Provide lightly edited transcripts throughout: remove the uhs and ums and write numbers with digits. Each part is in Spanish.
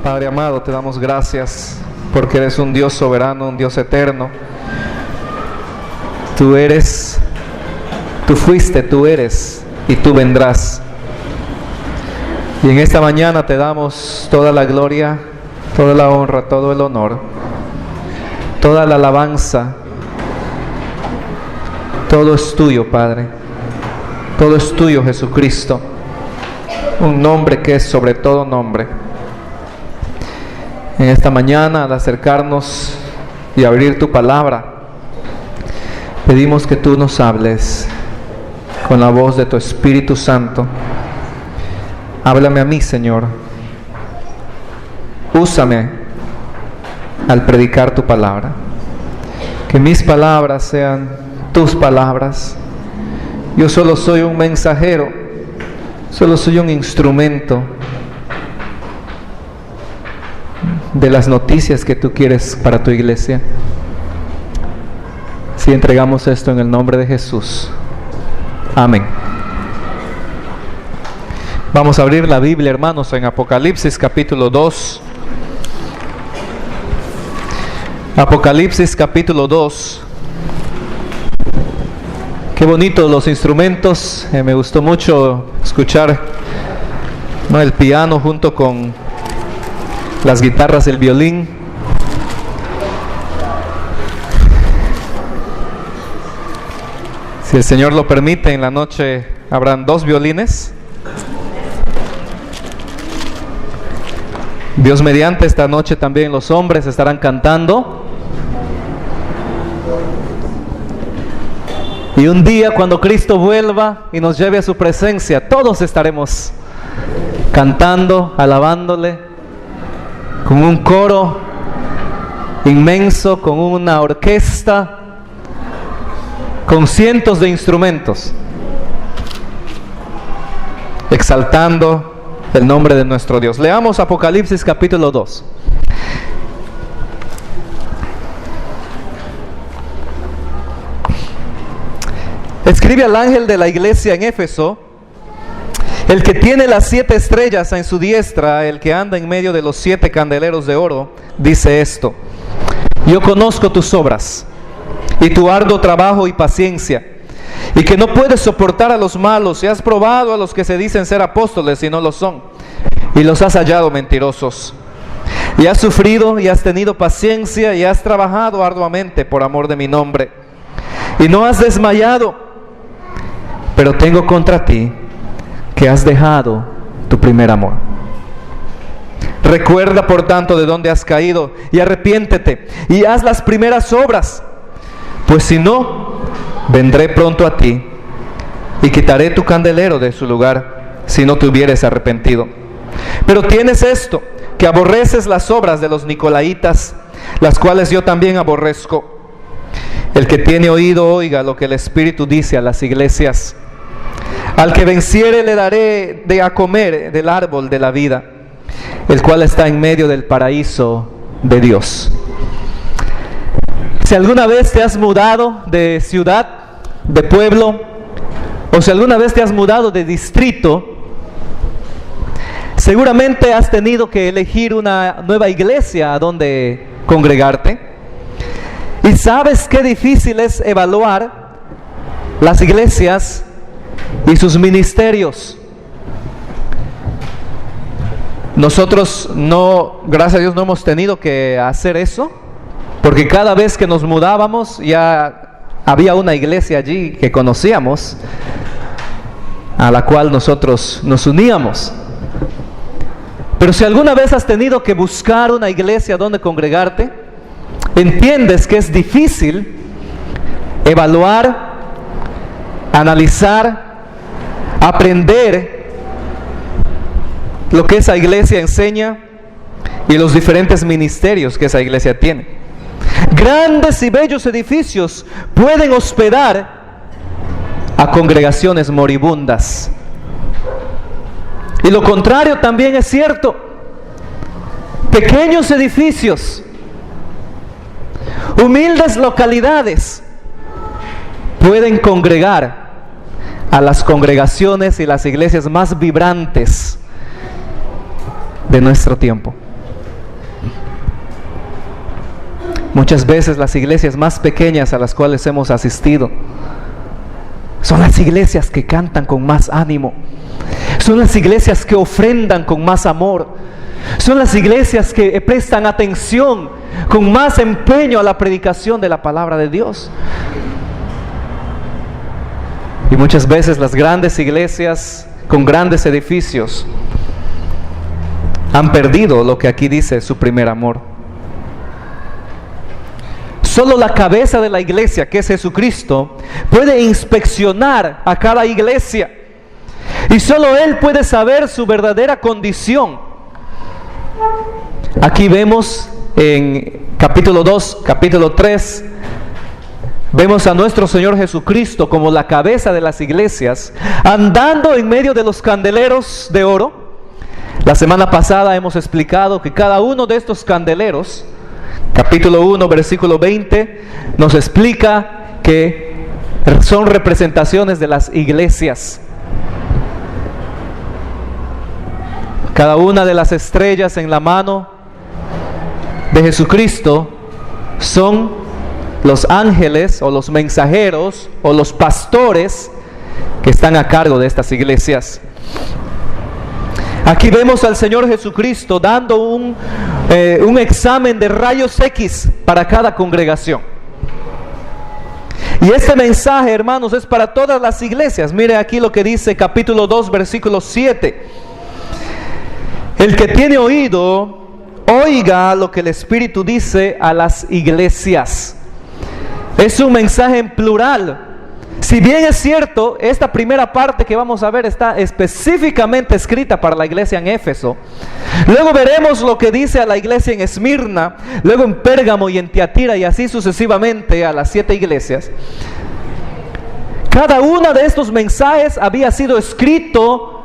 Padre amado, te damos gracias porque eres un Dios soberano, un Dios eterno. Tú eres, tú fuiste, tú eres y tú vendrás. Y en esta mañana te damos toda la gloria, toda la honra, todo el honor, toda la alabanza. Todo es tuyo, Padre. Todo es tuyo, Jesucristo. Un nombre que es sobre todo nombre. En esta mañana, al acercarnos y abrir tu palabra, pedimos que tú nos hables con la voz de tu Espíritu Santo. Háblame a mí, Señor. Úsame al predicar tu palabra. Que mis palabras sean tus palabras. Yo solo soy un mensajero, solo soy un instrumento de las noticias que tú quieres para tu iglesia. Si entregamos esto en el nombre de Jesús. Amén. Vamos a abrir la Biblia, hermanos, en Apocalipsis capítulo 2. Apocalipsis capítulo 2. Qué bonitos los instrumentos. Me gustó mucho escuchar el piano junto con las guitarras, el violín. Si el Señor lo permite, en la noche habrán 2 violines. Dios mediante, esta noche también los hombres estarán cantando. Y un día, cuando Cristo vuelva y nos lleve a su presencia, todos estaremos cantando, alabándole, con un coro inmenso, con una orquesta, con cientos de instrumentos, exaltando el nombre de nuestro Dios. Leamos Apocalipsis capítulo 2. Escribe al ángel de la iglesia en Éfeso, el que tiene las 7 estrellas en su diestra, el que anda en medio de los 7 candeleros de oro, dice esto: yo conozco tus obras y tu arduo trabajo y paciencia, y que no puedes soportar a los malos, y has probado a los que se dicen ser apóstoles y no lo son, y los has hallado mentirosos. Y has sufrido y has tenido paciencia y has trabajado arduamente por amor de mi nombre, y no has desmayado. Pero tengo contra ti que has dejado tu primer amor. Recuerda, por tanto, de dónde has caído, y arrepiéntete, y haz las primeras obras, pues si no, vendré pronto a ti, y quitaré tu candelero de su lugar, si no te hubieres arrepentido. Pero tienes esto, que aborreces las obras de los nicolaítas, las cuales yo también aborrezco. El que tiene oído, oiga lo que el Espíritu dice a las iglesias. Al que venciere le daré de a comer del árbol de la vida, el cual está en medio del paraíso de Dios. Si alguna vez te has mudado de ciudad, de pueblo, o si alguna vez te has mudado de distrito, seguramente has tenido que elegir una nueva iglesia a donde congregarte. Y sabes qué difícil es evaluar las iglesias y sus ministerios. Nosotros no, gracias a Dios, no hemos tenido que hacer eso, porque cada vez que nos mudábamos ya había una iglesia allí que conocíamos, a la cual nosotros nos uníamos. Pero si alguna vez has tenido que buscar una iglesia donde congregarte, entiendes que es difícil evaluar, analizar, aprender lo que esa iglesia enseña y los diferentes ministerios que esa iglesia tiene. Grandes y bellos edificios pueden hospedar a congregaciones moribundas. Y lo contrario también es cierto. Pequeños edificios, humildes localidades, pueden congregar a las congregaciones y las iglesias más vibrantes de nuestro tiempo. Muchas veces las iglesias más pequeñas a las cuales hemos asistido son las iglesias que cantan con más ánimo, son las iglesias que ofrendan con más amor, son las iglesias que prestan atención con más empeño a la predicación de la palabra de Dios. Y muchas veces las grandes iglesias con grandes edificios han perdido lo que aquí dice su primer amor. Solo la cabeza de la iglesia, que es Jesucristo, puede inspeccionar a cada iglesia. Y solo Él puede saber su verdadera condición. Aquí vemos en capítulo 2, capítulo 3, vemos a nuestro Señor Jesucristo como la cabeza de las iglesias, andando en medio de los candeleros de oro. La semana pasada hemos explicado que cada uno de estos candeleros, capítulo 1, versículo 20, nos explica que son representaciones de las iglesias. Cada una de las estrellas en la mano de Jesucristo son los ángeles o los mensajeros o los pastores que están a cargo de estas iglesias. Aquí vemos al Señor Jesucristo dando un examen de rayos X para cada congregación. Y este mensaje, hermanos, es para todas las iglesias. Mire aquí lo que dice capítulo 2, versículo 7. El que tiene oído, oiga lo que el Espíritu dice a las iglesias. Es un mensaje en plural. Si bien es cierto, esta primera parte que vamos a ver está específicamente escrita para la iglesia en Éfeso. Luego veremos lo que dice a la iglesia en Esmirna, luego en Pérgamo y en Tiatira, y así sucesivamente a las 7 iglesias. Cada uno de estos mensajes había sido escrito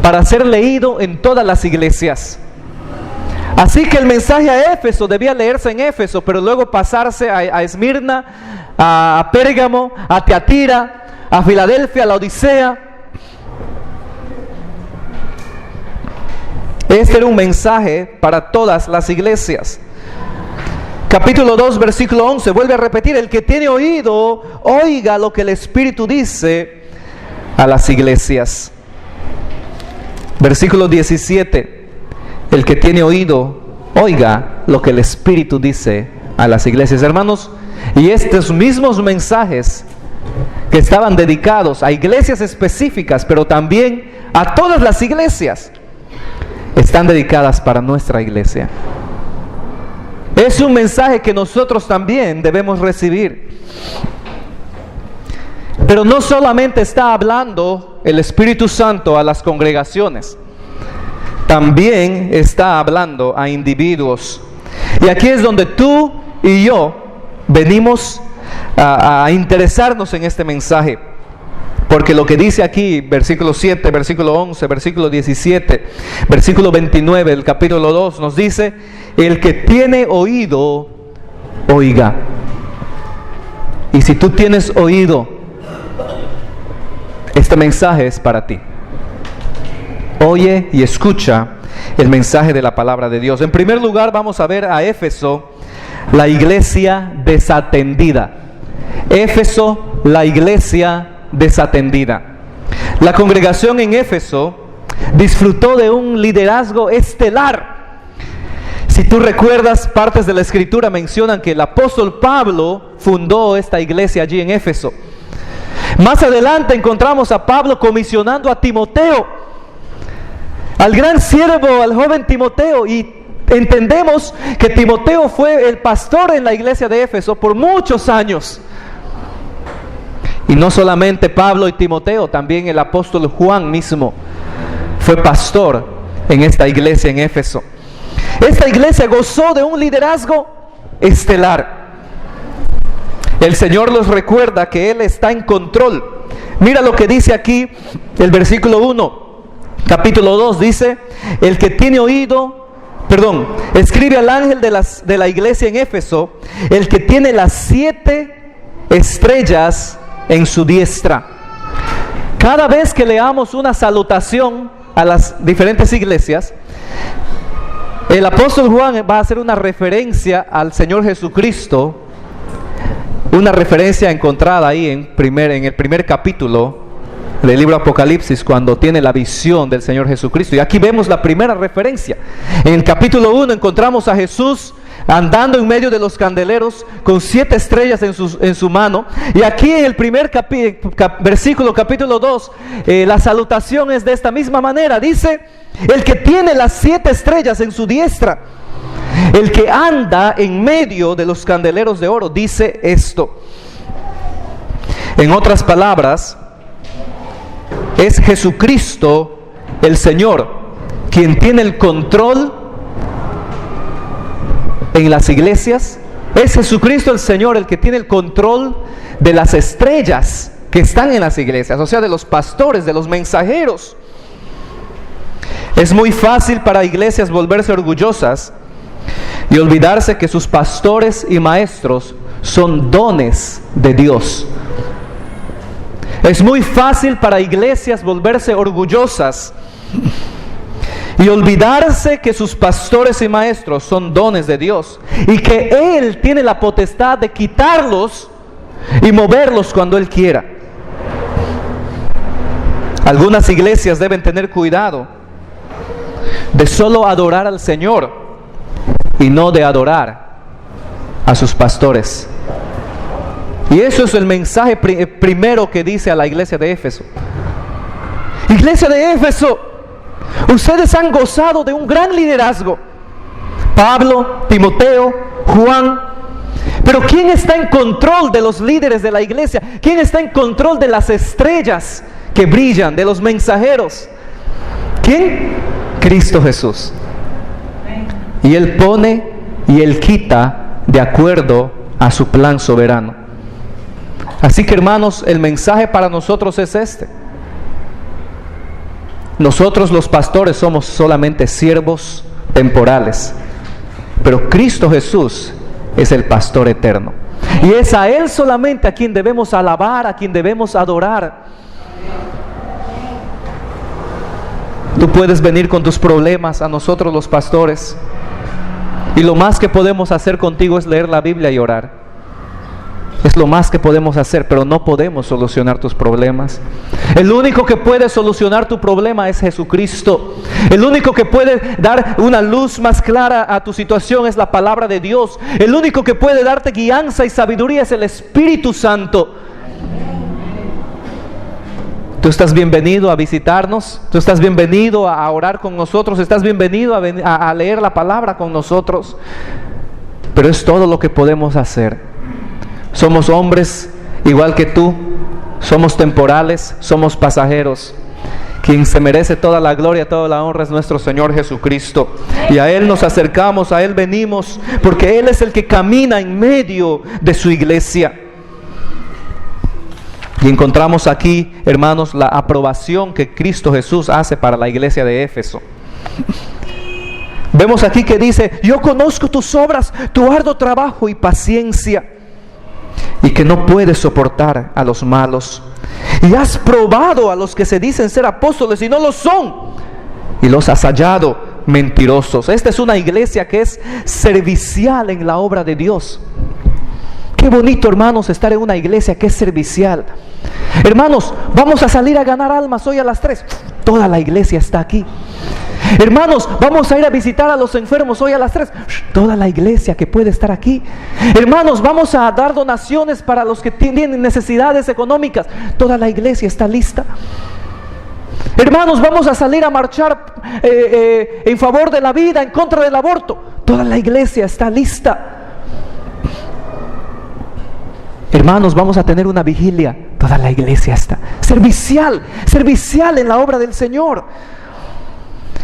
para ser leído en todas las iglesias. Así que el mensaje a Éfeso debía leerse en Éfeso, pero luego pasarse a Esmirna, a Pérgamo, a Tiatira, a Filadelfia, a la Odisea. Este era un mensaje para todas las iglesias. Capítulo 2, versículo 11, vuelve a repetir: el que tiene oído, oiga lo que el Espíritu dice a las iglesias. Versículo 17, el que tiene oído, oiga lo que el Espíritu dice a las iglesias. Hermanos, y estos mismos mensajes que estaban dedicados a iglesias específicas, pero también a todas las iglesias, están dedicadas para nuestra iglesia. Es un mensaje que nosotros también debemos recibir. Pero no solamente está hablando el Espíritu Santo a las congregaciones, también está hablando a individuos. Y aquí es donde tú y yo venimos a interesarnos en este mensaje. Porque lo que dice aquí, versículo 7, versículo 11, versículo 17, versículo 29 del capítulo 2, nos dice: el que tiene oído, oiga. Y si tú tienes oído, este mensaje es para ti. Oye y escucha el mensaje de la palabra de Dios. En primer lugar, vamos a ver a Éfeso, la iglesia desatendida. Éfeso, la iglesia desatendida. La congregación en Éfeso disfrutó de un liderazgo estelar. Si tú recuerdas, partes de la escritura mencionan que el apóstol Pablo fundó esta iglesia allí en Éfeso. Más adelante encontramos a Pablo comisionando a Timoteo, al gran siervo, al joven Timoteo, y entendemos que Timoteo fue el pastor en la iglesia de Éfeso por muchos años. Y no solamente Pablo y Timoteo, también el apóstol Juan mismo fue pastor en esta iglesia en Éfeso. Esta iglesia gozó de un liderazgo estelar. El Señor nos recuerda que Él está en control. Mira lo que dice aquí el versículo 1, capítulo 2, dice: el que tiene oído, escribe al ángel de la iglesia en Éfeso, el que tiene las 7 estrellas en su diestra. Cada vez que leamos una salutación a las diferentes iglesias, El apóstol Juan va a hacer una referencia al Señor Jesucristo, una referencia encontrada ahí en el primer capítulo del libro Apocalipsis, cuando tiene la visión del Señor Jesucristo. Y aquí vemos la primera referencia. En el capítulo 1 encontramos a Jesús andando en medio de los candeleros con 7 estrellas en su mano. Y aquí en el primer versículo, capítulo 2, la salutación es de esta misma manera. Dice: el que tiene las 7 estrellas en su diestra, el que anda en medio de los candeleros de oro, dice esto. En otras palabras, es Jesucristo el Señor quien tiene el control en las iglesias. Es Jesucristo el Señor el que tiene el control de las estrellas que están en las iglesias, o sea, de los pastores, de los mensajeros. Es muy fácil para iglesias volverse orgullosas y olvidarse que sus pastores y maestros son dones de Dios. Es muy fácil para iglesias volverse orgullosas y olvidarse que sus pastores y maestros son dones de Dios y que Él tiene la potestad de quitarlos y moverlos cuando Él quiera. Algunas iglesias deben tener cuidado de solo adorar al Señor y no de adorar a sus pastores. Y eso es el mensaje primero que dice a la iglesia de Éfeso. Iglesia de Éfeso, ustedes han gozado de un gran liderazgo: Pablo, Timoteo, Juan. Pero ¿quién está en control de los líderes de la iglesia? ¿Quién está en control de las estrellas que brillan, de los mensajeros? ¿Quién? Cristo Jesús. Y Él pone y Él quita de acuerdo a su plan soberano. Así que, hermanos, el mensaje para nosotros es este: nosotros los pastores somos solamente siervos temporales, pero Cristo Jesús es el pastor eterno, y es a Él solamente a quien debemos alabar, a quien debemos adorar. Tú puedes venir con tus problemas a nosotros los pastores, y lo más que podemos hacer contigo es leer la Biblia y orar. Es lo más que podemos hacer, pero no podemos solucionar tus problemas. El único que puede solucionar tu problema es Jesucristo. El único que puede dar una luz más clara a tu situación es la palabra de Dios. El único que puede darte guianza y sabiduría es el Espíritu Santo. Tú estás bienvenido a visitarnos, tú estás bienvenido a orar con nosotros, estás bienvenido a leer la palabra con nosotros, pero es todo lo que podemos hacer. Somos hombres igual que tú, somos temporales, somos pasajeros. Quien se merece toda la gloria, toda la honra es nuestro Señor Jesucristo, y a Él nos acercamos, a Él venimos, porque Él es el que camina en medio de su iglesia. Y encontramos aquí, hermanos, la aprobación que Cristo Jesús hace para la iglesia de Éfeso. Vemos aquí que dice: yo conozco tus obras, tu arduo trabajo y paciencia, y que no puedes soportar a los malos, y has probado a los que se dicen ser apóstoles y no lo son, y los has hallado mentirosos. Esta es una iglesia que es servicial en la obra de Dios. Qué bonito, hermanos, estar en una iglesia que es servicial. Hermanos, vamos a salir a ganar almas hoy a las 3. Toda la iglesia está aquí. Hermanos, vamos a ir a visitar a los enfermos hoy a las 3. Toda la iglesia que puede estar aquí. Hermanos, vamos a dar donaciones para los que tienen necesidades económicas. Toda la iglesia está lista. Hermanos, vamos a salir a marchar en favor de la vida, en contra del aborto. Toda la iglesia está lista. Hermanos, vamos a tener una vigilia. Toda la iglesia está servicial en la obra del Señor.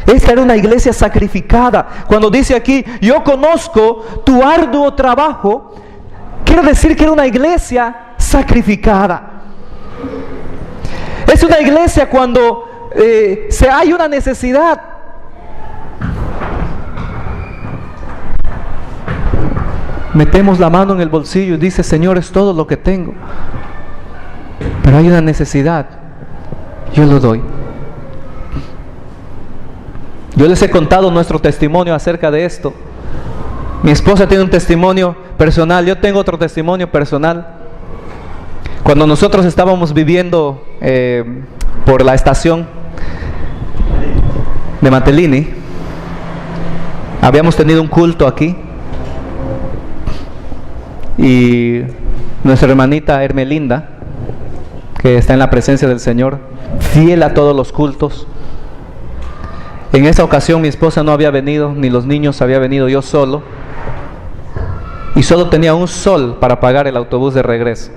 Esta era una iglesia sacrificada. Cuando dice aquí: yo conozco tu arduo trabajo, quiere decir que era una iglesia sacrificada. Es una iglesia cuando hay una necesidad. Metemos la mano en el bolsillo y dice: Señor, es todo lo que tengo, pero hay una necesidad, yo lo doy. Yo les he contado nuestro testimonio acerca de esto. Mi esposa tiene un testimonio personal, yo tengo otro testimonio personal. Cuando nosotros estábamos viviendo por la estación de Matelini, habíamos tenido un culto aquí y nuestra hermanita Hermelinda, que está en la presencia del Señor, fiel a todos los cultos. En esa ocasión mi esposa no había venido, ni los niños, había venido yo solo, y solo tenía un sol para pagar el autobús de regreso.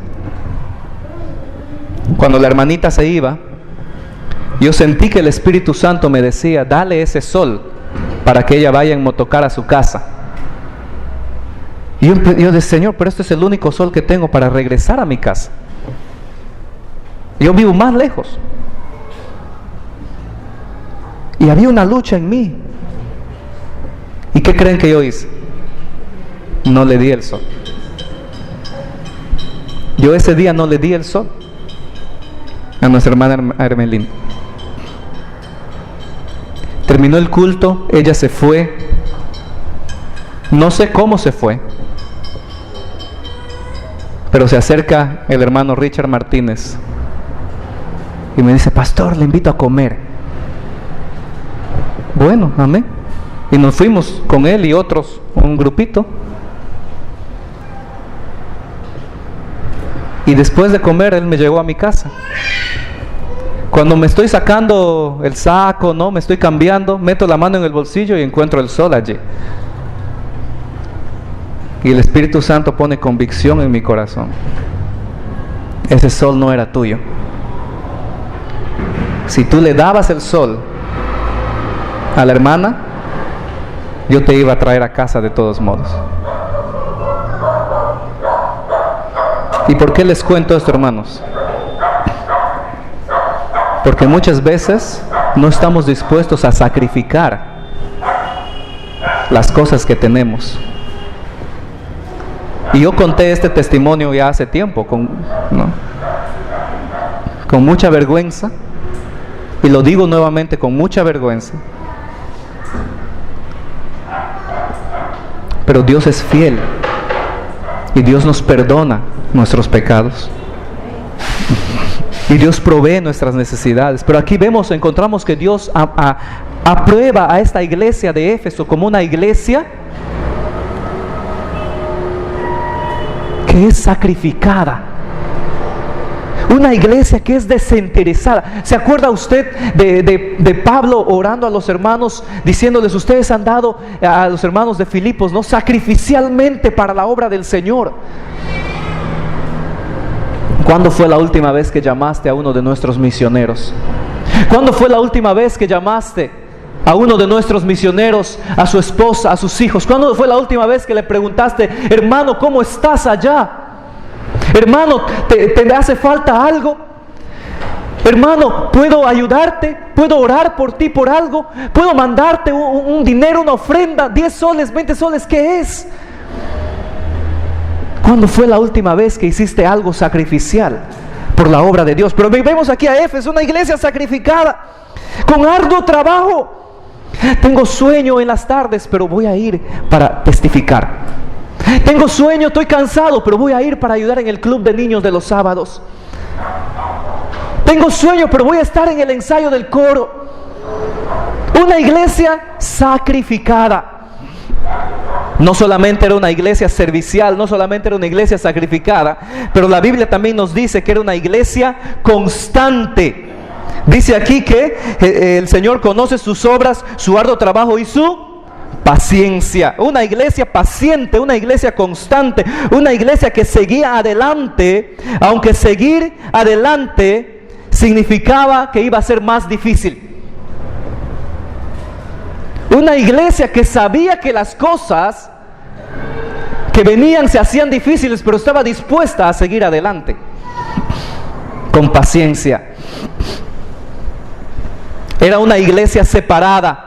Cuando la hermanita se iba, yo sentí que el Espíritu Santo me decía: dale ese sol para que ella vaya en motocar a su casa. Y yo decía: Señor, pero este es el único sol que tengo para regresar a mi casa. Yo vivo más lejos. Y había una lucha en mí. ¿Y qué creen que yo hice? No le di el sol. Yo ese día no le di el sol a nuestra hermana Hermelín. Terminó el culto, ella se fue. No sé cómo se fue, pero se acerca el hermano Richard Martínez y me dice: pastor, le invito a comer. Bueno, amén. Y nos fuimos con él y otros, un grupito. Y después de comer, él me llevó a mi casa. Cuando me estoy sacando el saco, ¿no? Me estoy cambiando, meto la mano en el bolsillo y encuentro el sol allí. Y el Espíritu Santo pone convicción en mi corazón: ese sol no era tuyo. Si tú le dabas el sol a la hermana, yo te iba a traer a casa de todos modos. ¿Y por qué les cuento esto, hermanos? Porque muchas veces no estamos dispuestos a sacrificar las cosas que tenemos. Y yo conté este testimonio ya hace tiempo, con mucha vergüenza, y lo digo nuevamente con mucha vergüenza. Pero Dios es fiel y Dios nos perdona nuestros pecados y Dios provee nuestras necesidades. Pero aquí encontramos que Dios aprueba a esta iglesia de Éfeso como una iglesia que es sacrificada, una iglesia que es desinteresada. ¿Se acuerda usted de Pablo orando a los hermanos, diciéndoles: ustedes han dado a los hermanos de Filipos, ¿no?, sacrificialmente para la obra del Señor? ¿Cuándo fue la última vez que llamaste a uno de nuestros misioneros? ¿Cuándo fue la última vez que llamaste a uno de nuestros misioneros, a su esposa, a sus hijos? ¿Cuándo fue la última vez que le preguntaste: hermano, ¿cómo estás allá? Hermano, ¿te hace falta algo? Hermano, ¿puedo ayudarte? ¿Puedo orar por ti por algo? ¿Puedo mandarte un dinero, una ofrenda? 10 soles, 20 soles, ¿qué es? ¿Cuándo fue la última vez que hiciste algo sacrificial por la obra de Dios? Pero vemos aquí a Éfeso, una iglesia sacrificada, con arduo trabajo. Tengo sueño en las tardes, pero voy a ir para testificar. Tengo sueño, estoy cansado, pero voy a ir para ayudar en el club de niños de los sábados. Tengo sueño, pero voy a estar en el ensayo del coro. Una iglesia sacrificada. No solamente era una iglesia servicial, no solamente era una iglesia sacrificada, pero la Biblia también nos dice que era una iglesia constante. Dice aquí que el Señor conoce sus obras, su arduo trabajo y su paciencia. Una iglesia paciente, una iglesia constante, una iglesia que seguía adelante, aunque seguir adelante significaba que iba a ser más difícil. Una iglesia que sabía que las cosas que venían se hacían difíciles, pero estaba dispuesta a seguir adelante con paciencia. Era una iglesia separada.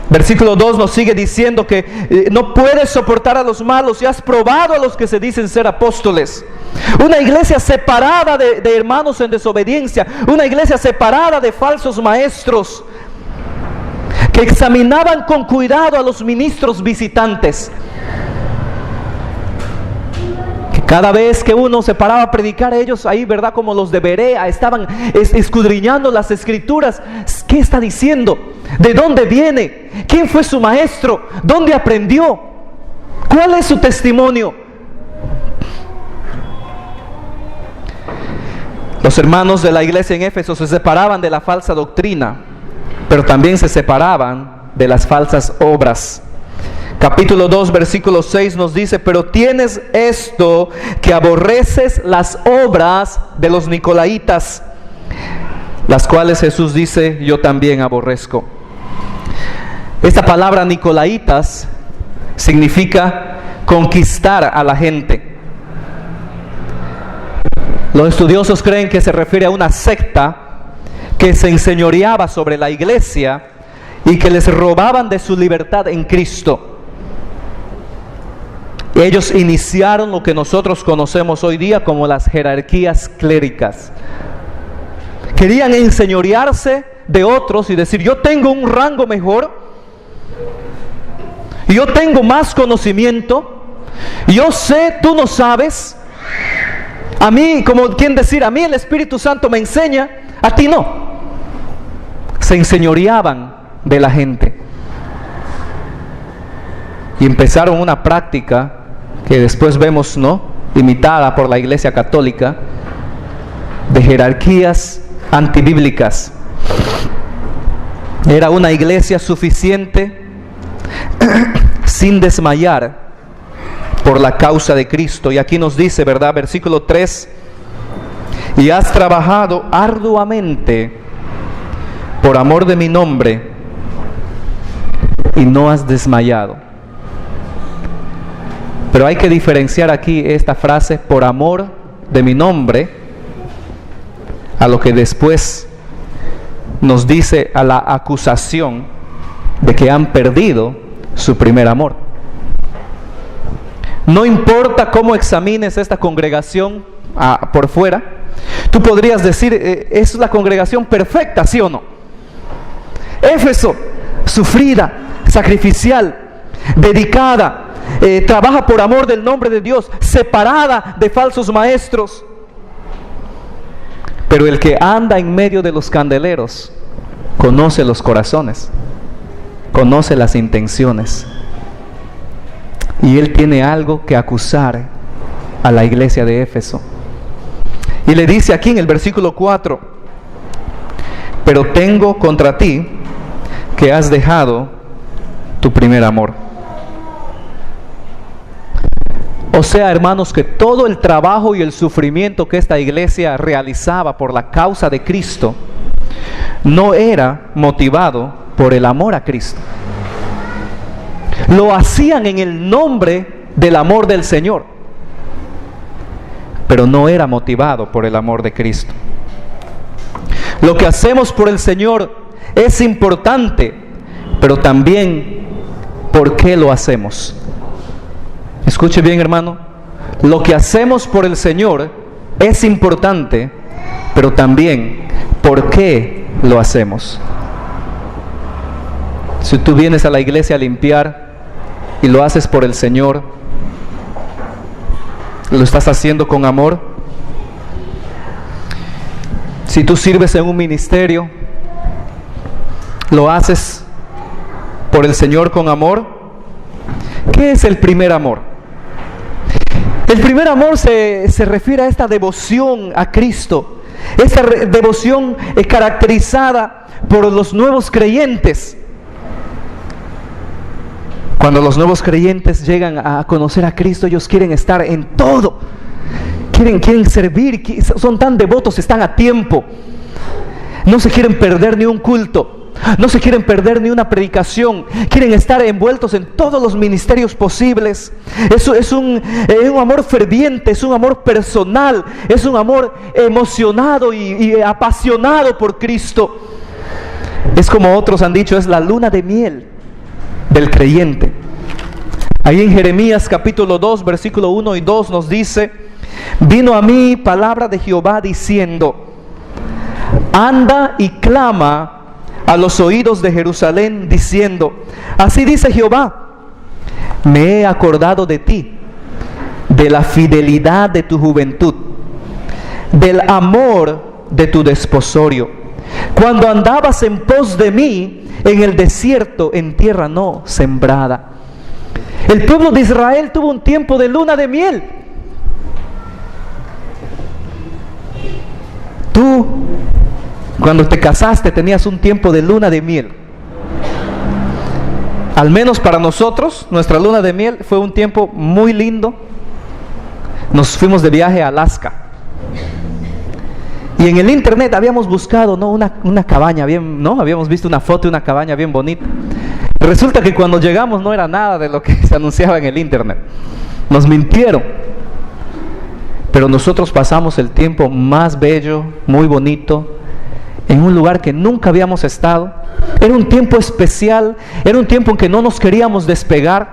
Versículo 2 nos sigue diciendo que no puedes soportar a los malos y has probado a los que se dicen ser apóstoles. Una iglesia separada de hermanos en desobediencia, una iglesia separada de falsos maestros. que examinaban con cuidado a los ministros visitantes. Que cada vez que uno se paraba a predicar, ellos ahí, ¿verdad? Como los de Berea, estaban escudriñando las escrituras. ¿Qué está diciendo? ¿De dónde viene? ¿Quién fue su maestro? ¿Dónde aprendió? ¿Cuál es su testimonio? Los hermanos de la iglesia en Éfeso se separaban de la falsa doctrina, pero también se separaban de las falsas obras. Capítulo 2, versículo 6 nos dice: pero tienes esto, que aborreces las obras de los nicolaitas, las cuales Jesús dice: yo también aborrezco. Esta palabra nicolaitas significa conquistar a la gente. Los estudiosos creen que se refiere a una secta que se enseñoreaba sobre la iglesia y que les robaban de su libertad en Cristo. Ellos iniciaron lo que nosotros conocemos hoy día como las jerarquías cléricas. Querían enseñorearse de otros y decir: yo tengo un rango mejor, yo tengo más conocimiento, yo sé, tú no sabes. A mí, como quien decir, a mí el Espíritu Santo me enseña, a ti no. Se enseñoreaban de la gente y empezaron una práctica que después vemos, ¿no?, imitada por la Iglesia Católica, de jerarquías antibíblicas. Era una iglesia suficiente sin desmayar por la causa de Cristo. Y aquí nos dice, ¿verdad? Versículo 3: y has trabajado arduamente por amor de mi nombre y no has desmayado. Pero hay que diferenciar aquí esta frase, por amor de mi nombre, a lo que después nos dice a la acusación de que han perdido su primer amor. No importa cómo examines esta congregación por fuera, tú podrías decir: es la congregación perfecta, ¿sí o no? Éfeso, sufrida, sacrificial, dedicada, trabaja por amor del nombre de Dios, separada de falsos maestros. Pero el que anda en medio de los candeleros conoce los corazones, conoce las intenciones. Y él tiene algo que acusar a la iglesia de Éfeso. Y le dice aquí en el versículo 4: pero tengo contra ti que has dejado tu primer amor. O sea, hermanos, que todo el trabajo y el sufrimiento que esta iglesia realizaba por la causa de Cristo no era motivado por el amor a Cristo. Lo hacían en el nombre del amor del Señor, pero no era motivado por el amor de Cristo. Lo que hacemos por el Señor es importante, pero también ¿por qué lo hacemos? Escuche bien, hermano. Lo que hacemos por el Señor es importante, pero también ¿por qué lo hacemos? Si tú vienes a la iglesia a limpiar y lo haces por el Señor, ¿lo estás haciendo con amor? Si tú sirves en un ministerio, ¿lo haces por el Señor con amor? ¿Qué es el primer amor? El primer amor se refiere a esta devoción a Cristo, esta devoción caracterizada por los nuevos creyentes. Cuando los nuevos creyentes llegan a conocer a Cristo, ellos quieren estar en todo, quieren servir, son tan devotos, están a tiempo, no se quieren perder ni un culto, no se quieren perder ni una predicación, quieren estar envueltos en todos los ministerios posibles. Eso es un amor ferviente, es un amor personal, es un amor emocionado y apasionado por Cristo. Es como otros han dicho, es la luna de miel del creyente. Ahí en Jeremías capítulo 2 versículo 1 y 2 nos dice: vino a mí palabra de Jehová diciendo: anda y clama a los oídos de Jerusalén, diciendo: así dice Jehová, me he acordado de ti, de la fidelidad de tu juventud, del amor de tu desposorio, cuando andabas en pos de mí en el desierto, en tierra no sembrada. El pueblo de Israel tuvo un tiempo de luna de miel. Tú, cuando te casaste, tenías un tiempo de luna de miel. Al menos para nosotros, nuestra luna de miel fue un tiempo muy lindo. Nos fuimos de viaje a Alaska. Y en el internet habíamos buscado, ¿no?, una cabaña bien, ¿no? Habíamos visto una foto de una cabaña bien bonita. Resulta que cuando llegamos no era nada de lo que se anunciaba en el internet. Nos mintieron. Pero nosotros pasamos el tiempo más bello, muy bonito, en un lugar que nunca habíamos estado. Era un tiempo especial, era un tiempo en que no nos queríamos despegar.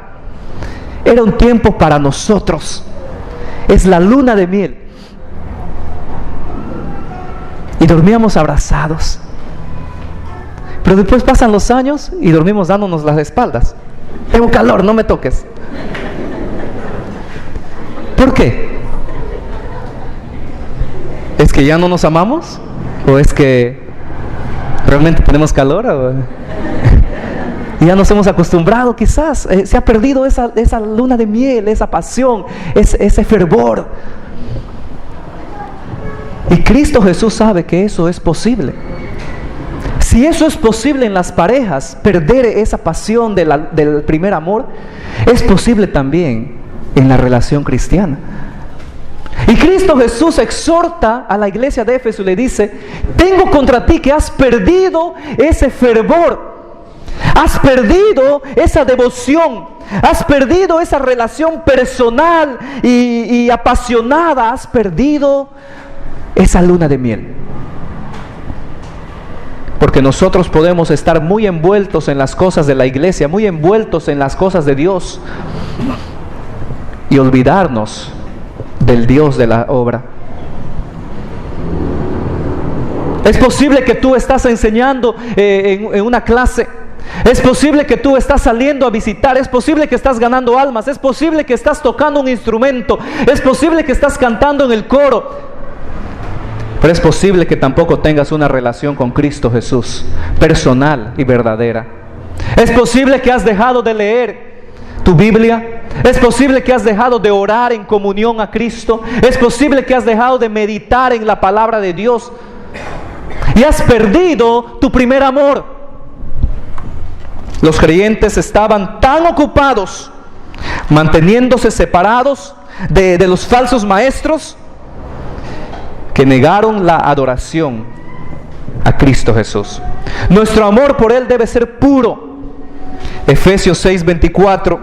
Era un tiempo para nosotros. Es la luna de miel. Y dormíamos abrazados. Pero después pasan los años y dormimos dándonos las espaldas. Tengo calor, no me toques. ¿Por qué? ¿Es que ya no nos amamos? ¿O es que realmente tenemos calor? Y ya nos hemos acostumbrado quizás. Se ha perdido esa luna de miel, esa pasión, ese fervor. Y Cristo Jesús sabe que eso es posible. Si eso es posible en las parejas, perder esa pasión del primer amor, es posible también en la relación cristiana. Y Cristo Jesús exhorta a la iglesia de Éfeso y le dice: tengo contra ti que has perdido ese fervor, has perdido esa devoción, has perdido esa relación personal y apasionada, has perdido esa luna de miel. Porque nosotros podemos estar muy envueltos en las cosas de la iglesia, muy envueltos en las cosas de Dios, y olvidarnos del Dios de la obra. Es posible que tú estás enseñando en una clase. Es posible que tú estás saliendo a visitar. Es posible que estás ganando almas. Es posible que estás tocando un instrumento. Es posible que estás cantando en el coro. Pero es posible que tampoco tengas una relación con Cristo Jesús, personal y verdadera. Es posible que has dejado de leer tu Biblia. Es posible que has dejado de orar en comunión a Cristo. Es posible que has dejado de meditar en la palabra de Dios. Y has perdido tu primer amor. Los creyentes estaban tan ocupados manteniéndose separados de los falsos maestros, que negaron la adoración a Cristo Jesús. Nuestro amor por Él debe ser puro. Efesios 6:24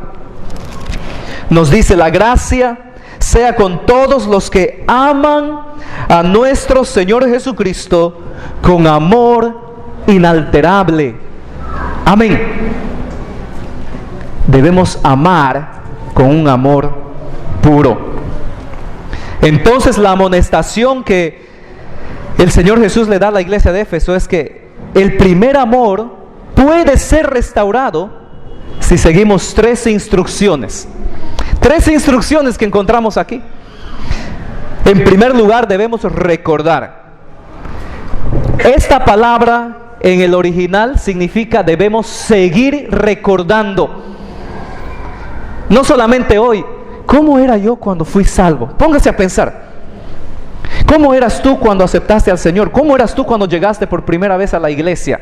nos dice: la gracia sea con todos los que aman a nuestro Señor Jesucristo con amor inalterable. Amén. Debemos amar con un amor puro. Entonces la amonestación que el Señor Jesús le da a la iglesia de Éfeso es que el primer amor puede ser restaurado si seguimos 3 instrucciones. 3 instrucciones que encontramos aquí. En primer lugar, debemos recordar. Esta palabra en el original significa debemos seguir recordando. No solamente hoy. ¿Cómo era yo cuando fui salvo? Póngase a pensar. ¿Cómo eras tú cuando aceptaste al Señor? ¿Cómo eras tú cuando llegaste por primera vez a la iglesia?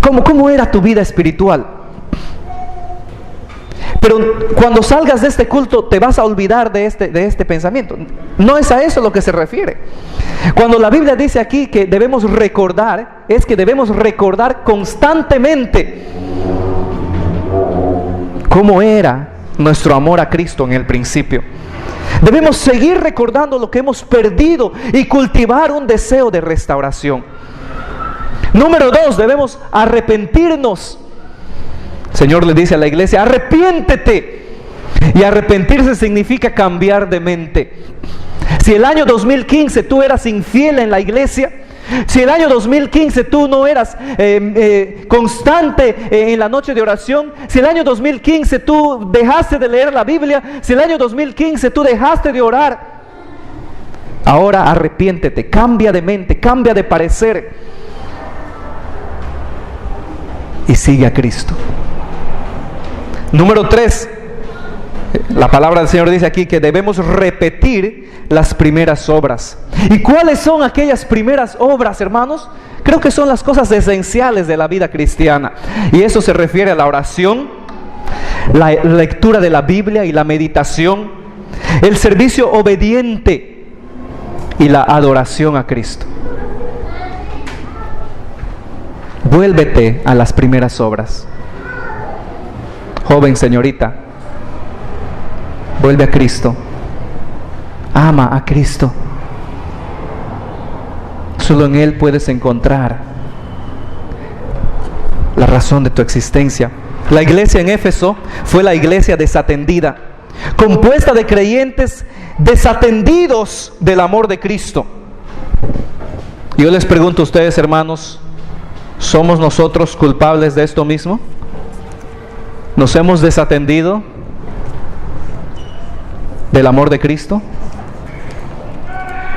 ¿Cómo era tu vida espiritual? Pero cuando salgas de este culto te vas a olvidar de este pensamiento. No es a eso lo que se refiere. Cuando la Biblia dice aquí que debemos recordar, es que debemos recordar constantemente cómo era nuestro amor a Cristo en el principio. Debemos seguir recordando lo que hemos perdido y cultivar un deseo de restauración. Número 2, debemos arrepentirnos. El Señor le dice a la iglesia: arrepiéntete. Y arrepentirse significa cambiar de mente. Si el año 2015 tú eras infiel en la iglesia, Si el año 2015 tú no eras constante en la noche de oración, si el año 2015 tú dejaste de leer la Biblia, si el año 2015 tú dejaste de orar, ahora arrepiéntete, cambia de mente, cambia de parecer y sigue a Cristo. Número 3, la palabra del Señor dice aquí que debemos repetir las primeras obras. ¿Y cuáles son aquellas primeras obras, hermanos? Creo que son las cosas esenciales de la vida cristiana. Y eso se refiere a la oración, la lectura de la Biblia y la meditación, el servicio obediente y la adoración a Cristo. Vuélvete a las primeras obras. Joven, señorita, vuelve a Cristo. Ama a Cristo. Solo en Él puedes encontrar la razón de tu existencia. La iglesia en Éfeso fue la iglesia desatendida, compuesta de creyentes desatendidos del amor de Cristo. Yo les pregunto a ustedes, hermanos, ¿somos nosotros culpables de esto mismo? ¿Nos hemos desatendido del amor de Cristo?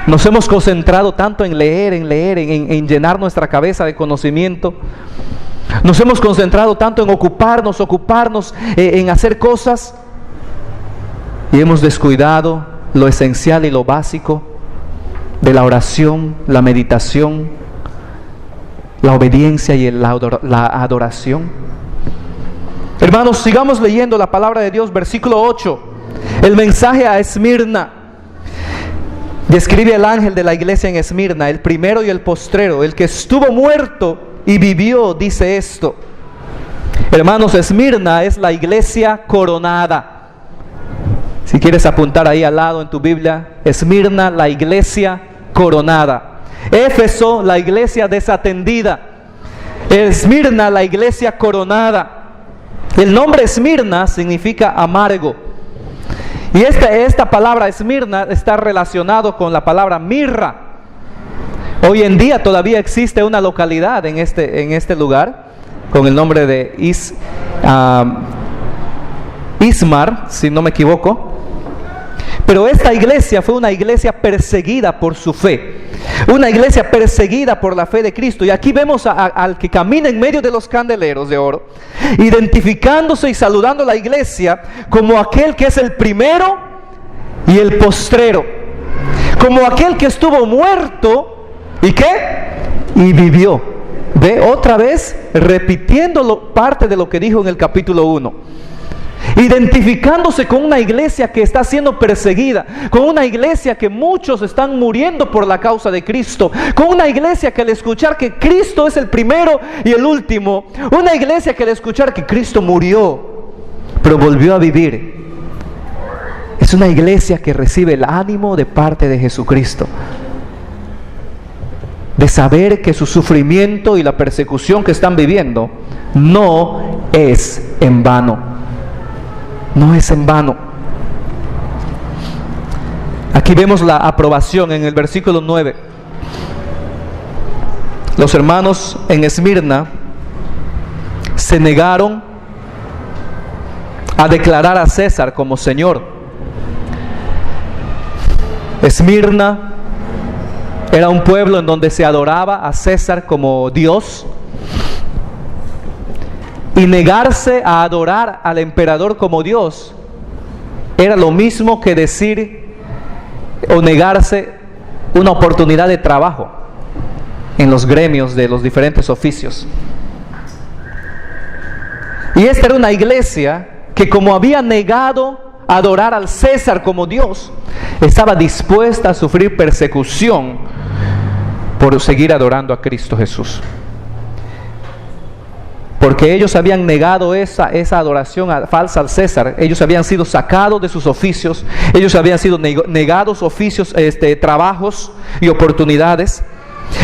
Nos hemos concentrado tanto en leer, en llenar nuestra cabeza de conocimiento. Nos hemos concentrado tanto en ocuparnos en hacer cosas, y hemos descuidado lo esencial y lo básico de la oración, la meditación, la obediencia y la adoración. Hermanos, sigamos leyendo la palabra de Dios, versículo 8. El mensaje a Esmirna. Describe el ángel de la iglesia en Esmirna, el primero y el postrero, el que estuvo muerto y vivió, dice esto. Hermanos, Esmirna es la iglesia coronada. Si quieres apuntar ahí al lado en tu Biblia, Esmirna, la iglesia coronada. Éfeso, la iglesia desatendida. Esmirna, la iglesia coronada. El nombre Esmirna significa amargo. Y esta palabra Esmirna está relacionado con la palabra mirra. Hoy en día todavía existe una localidad en este lugar con el nombre de Ismar, si no me equivoco. Pero esta iglesia fue una iglesia perseguida por su fe, una iglesia perseguida por la fe de Cristo. Y aquí vemos al que camina en medio de los candeleros de oro, identificándose y saludando a la iglesia como aquel que es el primero y el postrero, como aquel que estuvo muerto y ¿qué? Y vivió. Ve otra vez repitiendo parte de lo que dijo en el capítulo 1. Identificándose con una iglesia que está siendo perseguida, con una iglesia que muchos están muriendo por la causa de Cristo, con una iglesia que al escuchar que Cristo es el primero y el último, una iglesia que al escuchar que Cristo murió pero volvió a vivir, es una iglesia que recibe el ánimo de parte de Jesucristo, de saber que su sufrimiento y la persecución que están viviendo no es en vano. No es en vano. Aquí vemos la aprobación en el versículo 9. Los hermanos en Esmirna se negaron a declarar a César como Señor. Esmirna era un pueblo en donde se adoraba a César como Dios. Y negarse a adorar al emperador como Dios era lo mismo que decir o negarse una oportunidad de trabajo en los gremios de los diferentes oficios. Y esta era una iglesia que, como había negado adorar al César como Dios, estaba dispuesta a sufrir persecución por seguir adorando a Cristo Jesús. Porque ellos habían negado esa adoración falsa al César. Ellos habían sido sacados de sus oficios. Ellos habían sido negados oficios, trabajos y oportunidades.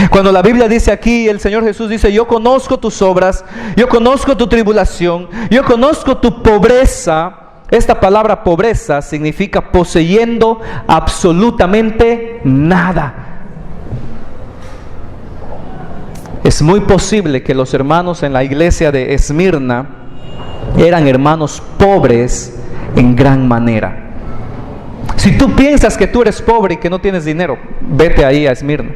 Cuando la Biblia dice aquí, el Señor Jesús dice: yo conozco tus obras, yo conozco tu tribulación, yo conozco tu pobreza. Esta palabra pobreza significa poseyendo absolutamente nada. es muy posible que los hermanos en la iglesia de Esmirna eran hermanos pobres en gran manera. Si tú piensas que tú eres pobre y que no tienes dinero, vete ahí a Esmirna.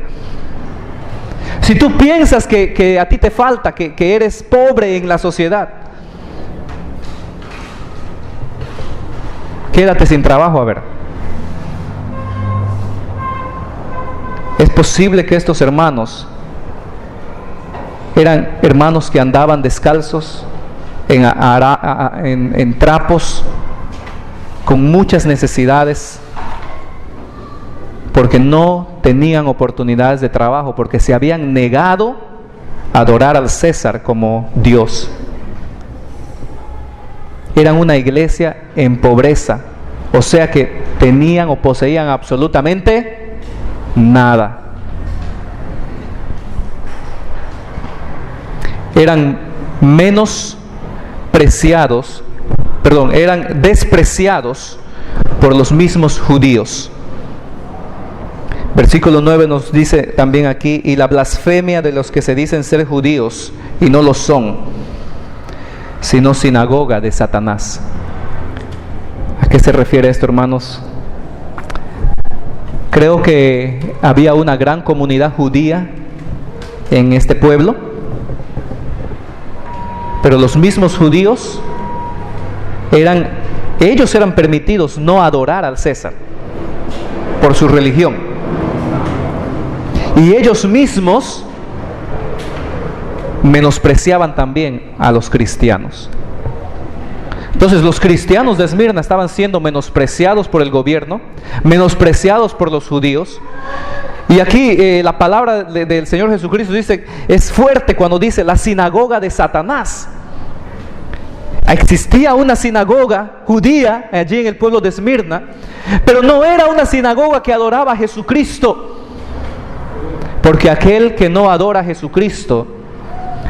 Si tú piensas que a ti te falta, que eres pobre en la sociedad, quédate sin trabajo a ver. Es posible que estos hermanos eran hermanos que andaban descalzos, en trapos, con muchas necesidades, porque no tenían oportunidades de trabajo, porque se habían negado a adorar al César como Dios. Eran una iglesia en pobreza, o sea que tenían o poseían absolutamente nada. Eran eran despreciados por los mismos judíos. Versículo 9 nos dice también aquí: y la blasfemia de los que se dicen ser judíos y no lo son, sino sinagoga de Satanás. ¿A qué se refiere esto, hermanos? Creo que había una gran comunidad judía en este pueblo, pero los mismos judíos eran permitidos no adorar al César por su religión, y ellos mismos menospreciaban también a los cristianos. Entonces los cristianos de Esmirna estaban siendo menospreciados por el gobierno, menospreciados por los judíos. Y aquí la palabra del Señor Jesucristo dice, es fuerte cuando dice la sinagoga de Satanás. Existía una sinagoga judía allí en el pueblo de Esmirna, pero no era una sinagoga que adoraba a Jesucristo, porque aquel que no adora a Jesucristo,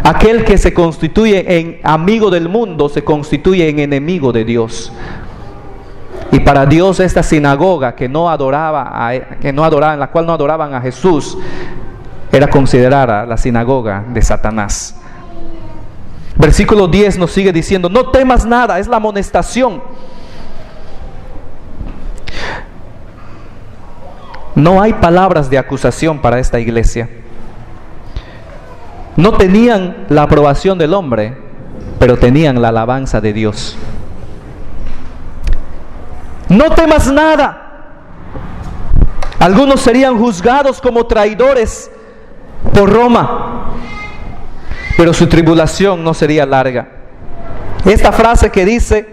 aquel que se constituye en amigo del mundo, se constituye en enemigo de Dios. Y para Dios esta sinagoga en la cual no adoraban a Jesús, era considerada la sinagoga de Satanás. Versículo 10 nos sigue diciendo: no temas nada, es la amonestación. No hay palabras de acusación para esta iglesia. No tenían la aprobación del hombre, pero tenían la alabanza de Dios. No temas nada. Algunos serían juzgados como traidores por Roma, pero su tribulación no sería larga. Esta frase que dice,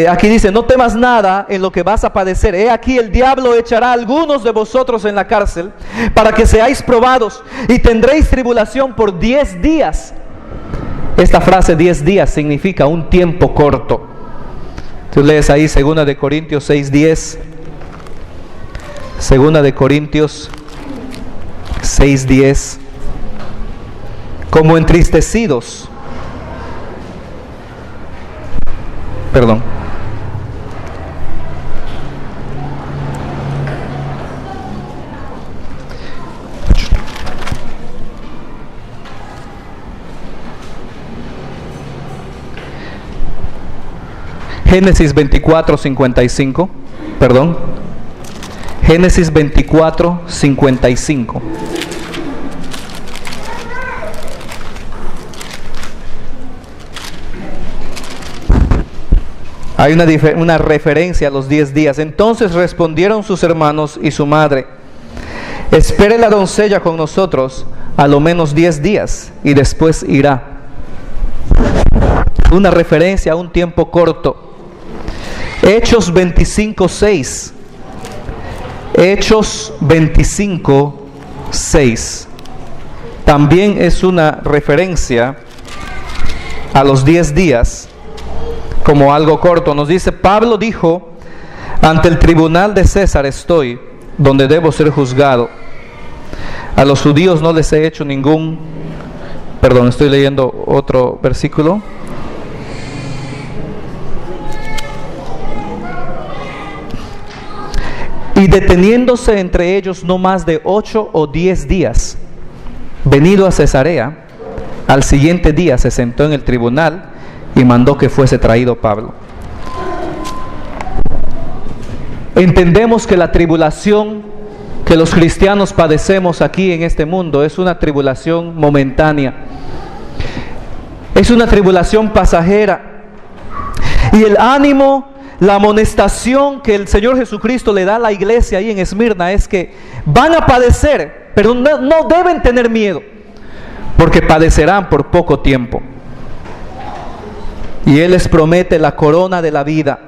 aquí dice: no temas nada en lo que vas a padecer. He aquí el diablo echará a algunos de vosotros en la cárcel para que seáis probados, y tendréis tribulación por 10 días. Esta frase 10 días significa un tiempo corto. Tú lees ahí 2 de Corintios 6:10. 2 de Corintios 6:10. Como entristecidos. Perdón. Génesis 24:55. Perdón. Génesis 24:55. Hay una referencia a los 10 días. Entonces respondieron sus hermanos y su madre: espere la doncella con nosotros a lo menos 10 días y después irá. Una referencia a un tiempo corto. Hechos 25:6. Hechos 25:6 también es una referencia a los 10 días como algo corto. Nos dice: Pablo dijo: ante el tribunal de César estoy, donde debo ser juzgado. A los judíos no les he hecho estoy leyendo otro versículo. Y deteniéndose entre ellos no más de 8 o 10 días, Venido a Cesarea, al siguiente día se sentó en el tribunal y mandó que fuese traído Pablo. Entendemos que la tribulación que los cristianos padecemos aquí en este mundo es una tribulación momentánea. Es una tribulación pasajera. Y el ánimo, la amonestación que el Señor Jesucristo le da a la iglesia ahí en Esmirna es que van a padecer, pero no deben tener miedo, porque padecerán por poco tiempo. Y Él les promete la corona de la vida.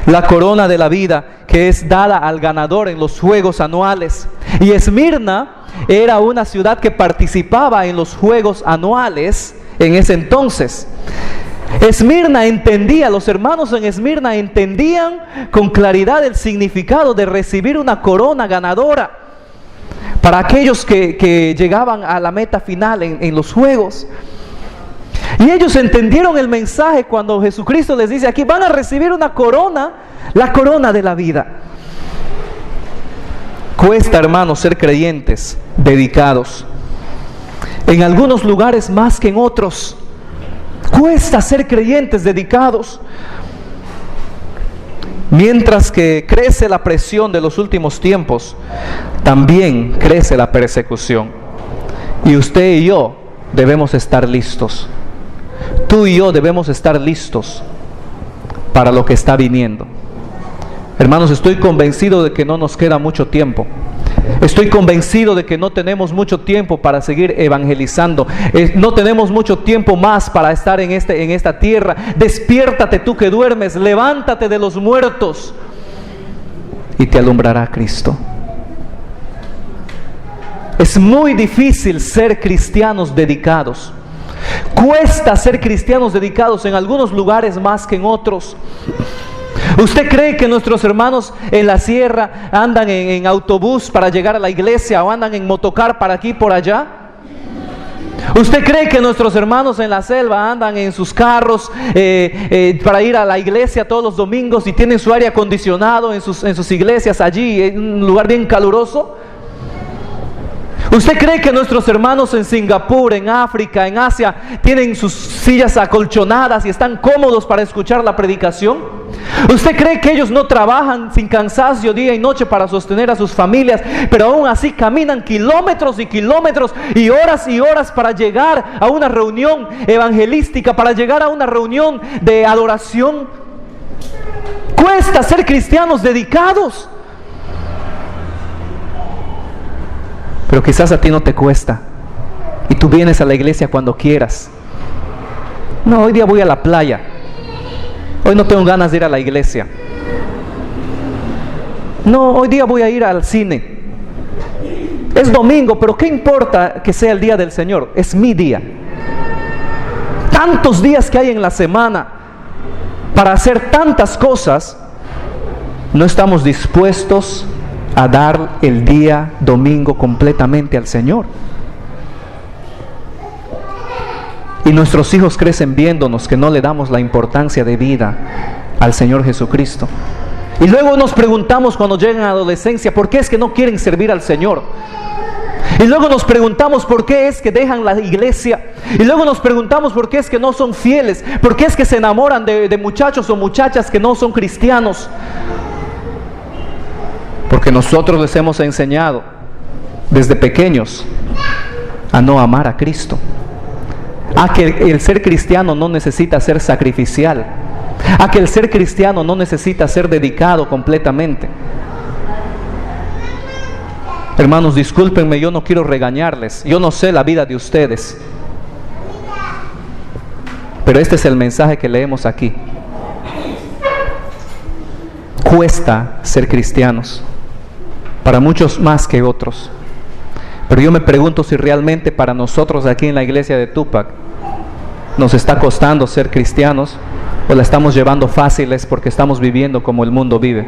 La corona de la vida que es dada al ganador en los juegos anuales. Y Esmirna era una ciudad que participaba en los juegos anuales en ese entonces. Esmirna entendía, los hermanos en Esmirna entendían con claridad el significado de recibir una corona ganadora para aquellos que llegaban a la meta final en los juegos. Y ellos entendieron el mensaje cuando Jesucristo les dice aquí: van a recibir una corona, la corona de la vida. Cuesta, hermanos, ser creyentes dedicados. En algunos lugares más que en otros. Cuesta ser creyentes dedicados. Mientras que crece la presión de los últimos tiempos, también crece la persecución. Y usted y yo debemos estar listos. Tú y yo debemos estar listos para lo que está viniendo. Hermanos, estoy convencido de que no nos queda mucho tiempo. Estoy convencido de que no tenemos mucho tiempo para seguir evangelizando. No tenemos mucho tiempo más para estar en esta tierra. Despiértate tú que duermes, levántate de los muertos y te alumbrará Cristo. Es muy difícil ser cristianos dedicados. Cuesta ser cristianos dedicados en algunos lugares más que en otros. ¿Usted cree que nuestros hermanos en la sierra andan en autobús para llegar a la iglesia o andan en motocar para aquí y por allá? ¿Usted cree que nuestros hermanos en la selva andan en sus carros para ir a la iglesia todos los domingos y tienen su aire acondicionado en sus iglesias allí, en un lugar bien caluroso? ¿Usted cree que nuestros hermanos en Singapur, en África, en Asia, tienen sus sillas acolchonadas y están cómodos para escuchar la predicación? ¿Usted cree que ellos no trabajan sin cansancio día y noche para sostener a sus familias, pero aún así caminan kilómetros y kilómetros y horas para llegar a una reunión evangelística, para llegar a una reunión de adoración? Cuesta ser cristianos dedicados. Pero quizás a ti no te cuesta y tú vienes a la iglesia cuando quieras. No, hoy día voy a la playa, hoy no tengo ganas de ir a la iglesia. No, hoy día voy a ir al cine. Es domingo, pero ¿qué importa que sea el día del Señor? Es mi día. Tantos días que hay en la semana para hacer tantas cosas, no estamos dispuestos a dar el día domingo completamente al Señor. Y nuestros hijos crecen viéndonos que no le damos la importancia de vida al Señor Jesucristo. Y luego nos preguntamos cuando llegan a la adolescencia, ¿por qué es que no quieren servir al Señor? Y luego nos preguntamos por qué es que dejan la iglesia. Y luego nos preguntamos por qué es que no son fieles, por qué es que se enamoran de muchachos o muchachas que no son cristianos. Porque nosotros les hemos enseñado desde pequeños a no amar a Cristo, a que el ser cristiano no necesita ser sacrificial, a que el ser cristiano no necesita ser dedicado completamente. Hermanos, discúlpenme, yo no quiero regañarles, yo no sé la vida de ustedes, pero este es el mensaje que leemos aquí. Cuesta ser cristianos, para muchos más que otros. Pero yo me pregunto si realmente para nosotros aquí en la iglesia de Tupac nos está costando ser cristianos, o la estamos llevando fáciles porque estamos viviendo como el mundo vive.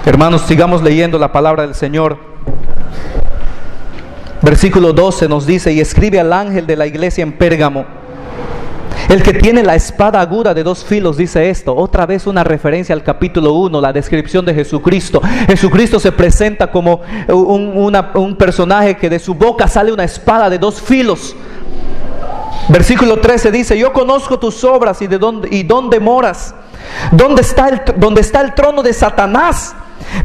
Hermanos, sigamos leyendo la palabra del Señor. Versículo 12 nos dice: y escribe al ángel de la iglesia en Pérgamo: El que tiene la espada aguda de 2 filos dice esto. Otra vez una referencia al capítulo 1, la descripción de Jesucristo. Jesucristo se presenta como un personaje que de su boca sale una espada de 2 filos. Versículo 13 dice: yo conozco tus obras y dónde moras, dónde está el trono de Satanás,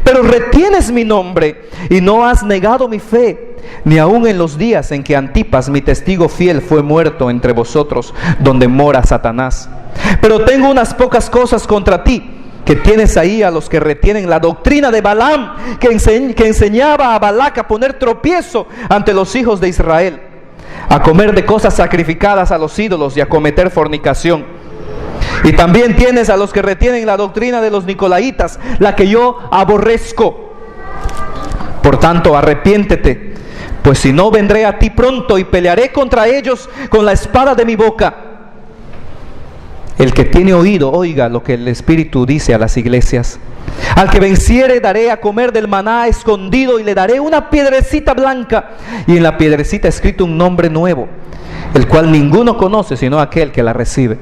pero retienes mi nombre y no has negado mi fe, ni aun en los días en que Antipas, mi testigo fiel, fue muerto entre vosotros, donde mora Satanás. Pero tengo unas pocas cosas contra ti, que tienes ahí a los que retienen la doctrina de Balaam, que enseñaba a Balac a poner tropiezo ante los hijos de Israel, a comer de cosas sacrificadas a los ídolos y a cometer fornicación. Y también tienes a los que retienen la doctrina de los nicolaitas, la que yo aborrezco. Por tanto, arrepiéntete, pues si no, vendré a ti pronto y pelearé contra ellos con la espada de mi boca. El que tiene oído, oiga lo que el Espíritu dice a las iglesias. Al que venciere daré a comer del maná escondido, y le daré una piedrecita blanca, y en la piedrecita escrito un nombre nuevo, el cual ninguno conoce sino aquel que la recibe.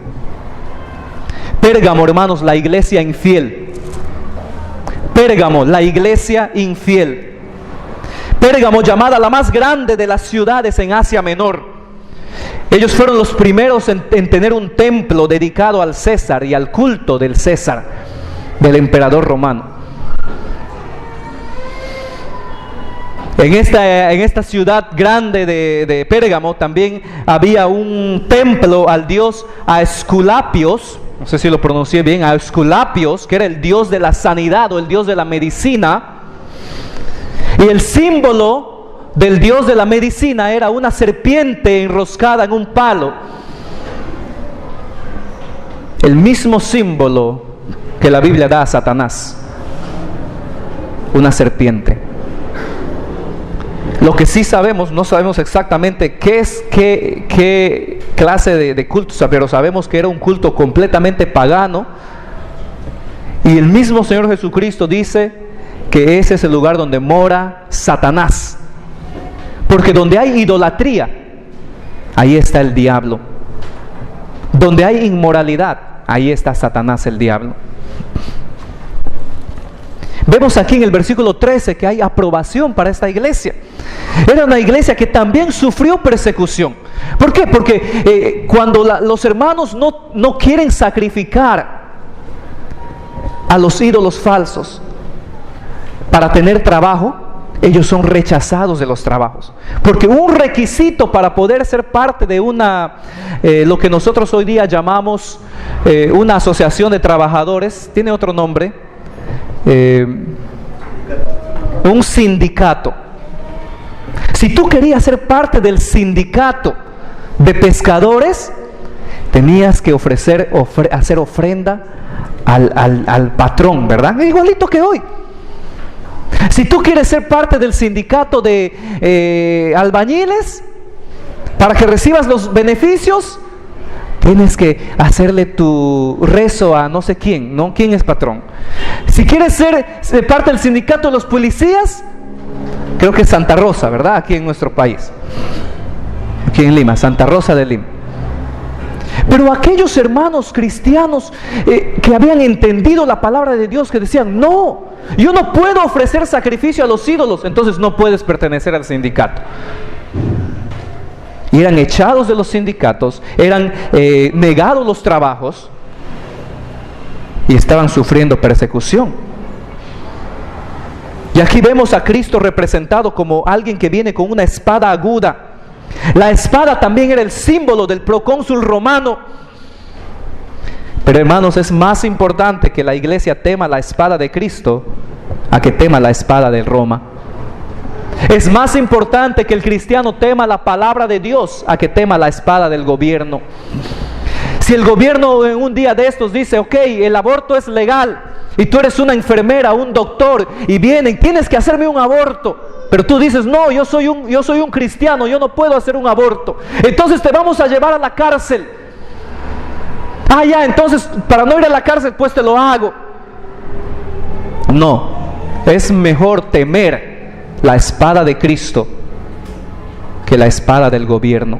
Pérgamo, hermanos, la iglesia infiel. Pérgamo, la iglesia infiel. Pérgamo, llamada la más grande de las ciudades en Asia Menor. Ellos fueron los primeros en tener un templo dedicado al César y al culto del César, del emperador romano. En esta ciudad grande de Pérgamo también había un templo al dios Aesculapios, no sé si lo pronuncié bien, Aesculapios, que era el dios de la sanidad o el dios de la medicina. Y el símbolo del dios de la medicina era una serpiente enroscada en un palo. El mismo símbolo que la Biblia da a Satanás, una serpiente. Lo que sí sabemos, no sabemos exactamente qué clase de culto, pero sabemos que era un culto completamente pagano. Y el mismo Señor Jesucristo dice que ese es el lugar donde mora Satanás. Porque donde hay idolatría, ahí está el diablo. Donde hay inmoralidad, ahí está Satanás, el diablo. Vemos aquí en el versículo 13 que hay aprobación para esta iglesia. Era una iglesia que también sufrió persecución. ¿Por qué? Porque cuando los hermanos no quieren sacrificar a los ídolos falsos para tener trabajo, ellos son rechazados de los trabajos. Porque un requisito para poder ser parte de lo que nosotros hoy día llamamos una asociación de trabajadores, tiene otro nombre, un sindicato. Si tú querías ser parte del sindicato de pescadores, tenías que hacer ofrenda al patrón, ¿verdad? Igualito que hoy. Si tú quieres ser parte del sindicato de albañiles, para que recibas los beneficios, tienes que hacerle tu rezo a no sé quién, ¿no? ¿Quién es patrón? Si quieres ser parte del sindicato de los policías, creo que es Santa Rosa, ¿verdad? Aquí en nuestro país, aquí en Lima, Santa Rosa de Lima. Pero aquellos hermanos cristianos que habían entendido la palabra de Dios, que decían: no, yo no puedo ofrecer sacrificio a los ídolos, entonces no puedes pertenecer al sindicato. Y eran echados de los sindicatos, eran negados los trabajos y estaban sufriendo persecución. Y aquí vemos a Cristo representado como alguien que viene con una espada aguda. La espada también era el símbolo del procónsul romano. Pero hermanos, es más importante que la iglesia tema la espada de Cristo a que tema la espada de Roma. Es más importante que el cristiano tema la palabra de Dios a que tema la espada del gobierno. Si el gobierno en un día de estos dice: ok, el aborto es legal, y tú eres una enfermera, un doctor, y vienen, tienes que hacerme un aborto, pero tú dices: no, yo soy un cristiano, yo no puedo hacer un aborto, entonces te vamos a llevar a la cárcel. Ah, ya, entonces para no ir a la cárcel, pues te lo hago. No, es mejor temer la espada de Cristo que la espada del gobierno.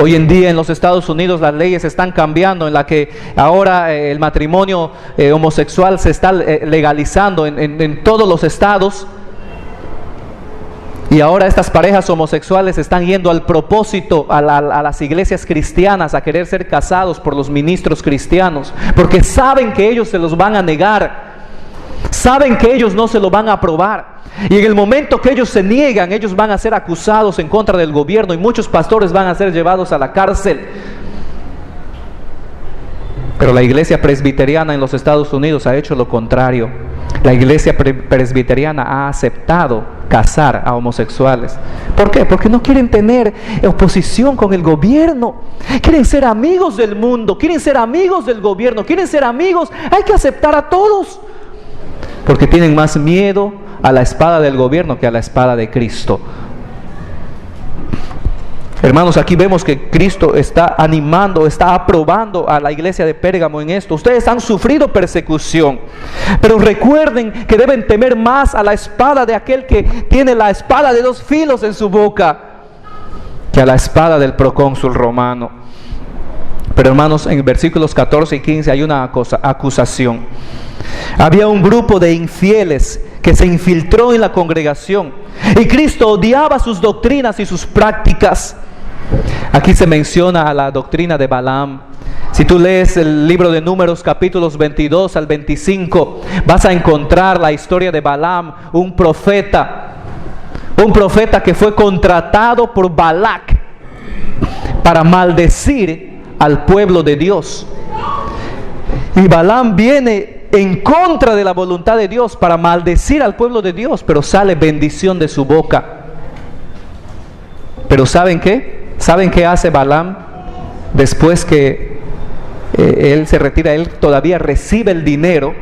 Hoy en día en los Estados Unidos las leyes están cambiando, en la que ahora el matrimonio homosexual se está legalizando en todos los estados. Y ahora estas parejas homosexuales están yendo al propósito a las iglesias cristianas a querer ser casados por los ministros cristianos, porque saben que ellos se los van a negar, saben que ellos no se lo van a aprobar. Y en el momento que ellos se niegan, ellos van a ser acusados en contra del gobierno y muchos pastores van a ser llevados a la cárcel. Pero la iglesia presbiteriana en los Estados Unidos ha hecho lo contrario. La iglesia presbiteriana ha aceptado casar a homosexuales. ¿Por qué? Porque no quieren tener oposición con el gobierno. Quieren ser amigos del mundo, quieren ser amigos del gobierno, quieren ser amigos. Hay que aceptar a todos. Porque tienen más miedo a la espada del gobierno que a la espada de Cristo. Hermanos, aquí vemos que Cristo está animando, está aprobando a la iglesia de Pérgamo en esto. Ustedes han sufrido persecución, pero recuerden que deben temer más a la espada de aquel que tiene la espada de dos filos en su boca que a la espada del procónsul romano. Pero hermanos, en versículos 14 y 15 hay una acusación. Había un grupo de infieles que se infiltró en la congregación y Cristo odiaba sus doctrinas y sus prácticas. Aquí se menciona la doctrina de Balaam. Si tú lees el libro de Números capítulos 22 al 25, vas a encontrar la historia de Balaam, un profeta que fue contratado por Balac para maldecir al pueblo de Dios. Y Balaam viene en contra de la voluntad de Dios para maldecir al pueblo de Dios, pero sale bendición de su boca. Pero ¿saben qué? ¿Saben qué hace Balaam? Después que él se retira, él todavía recibe el dinero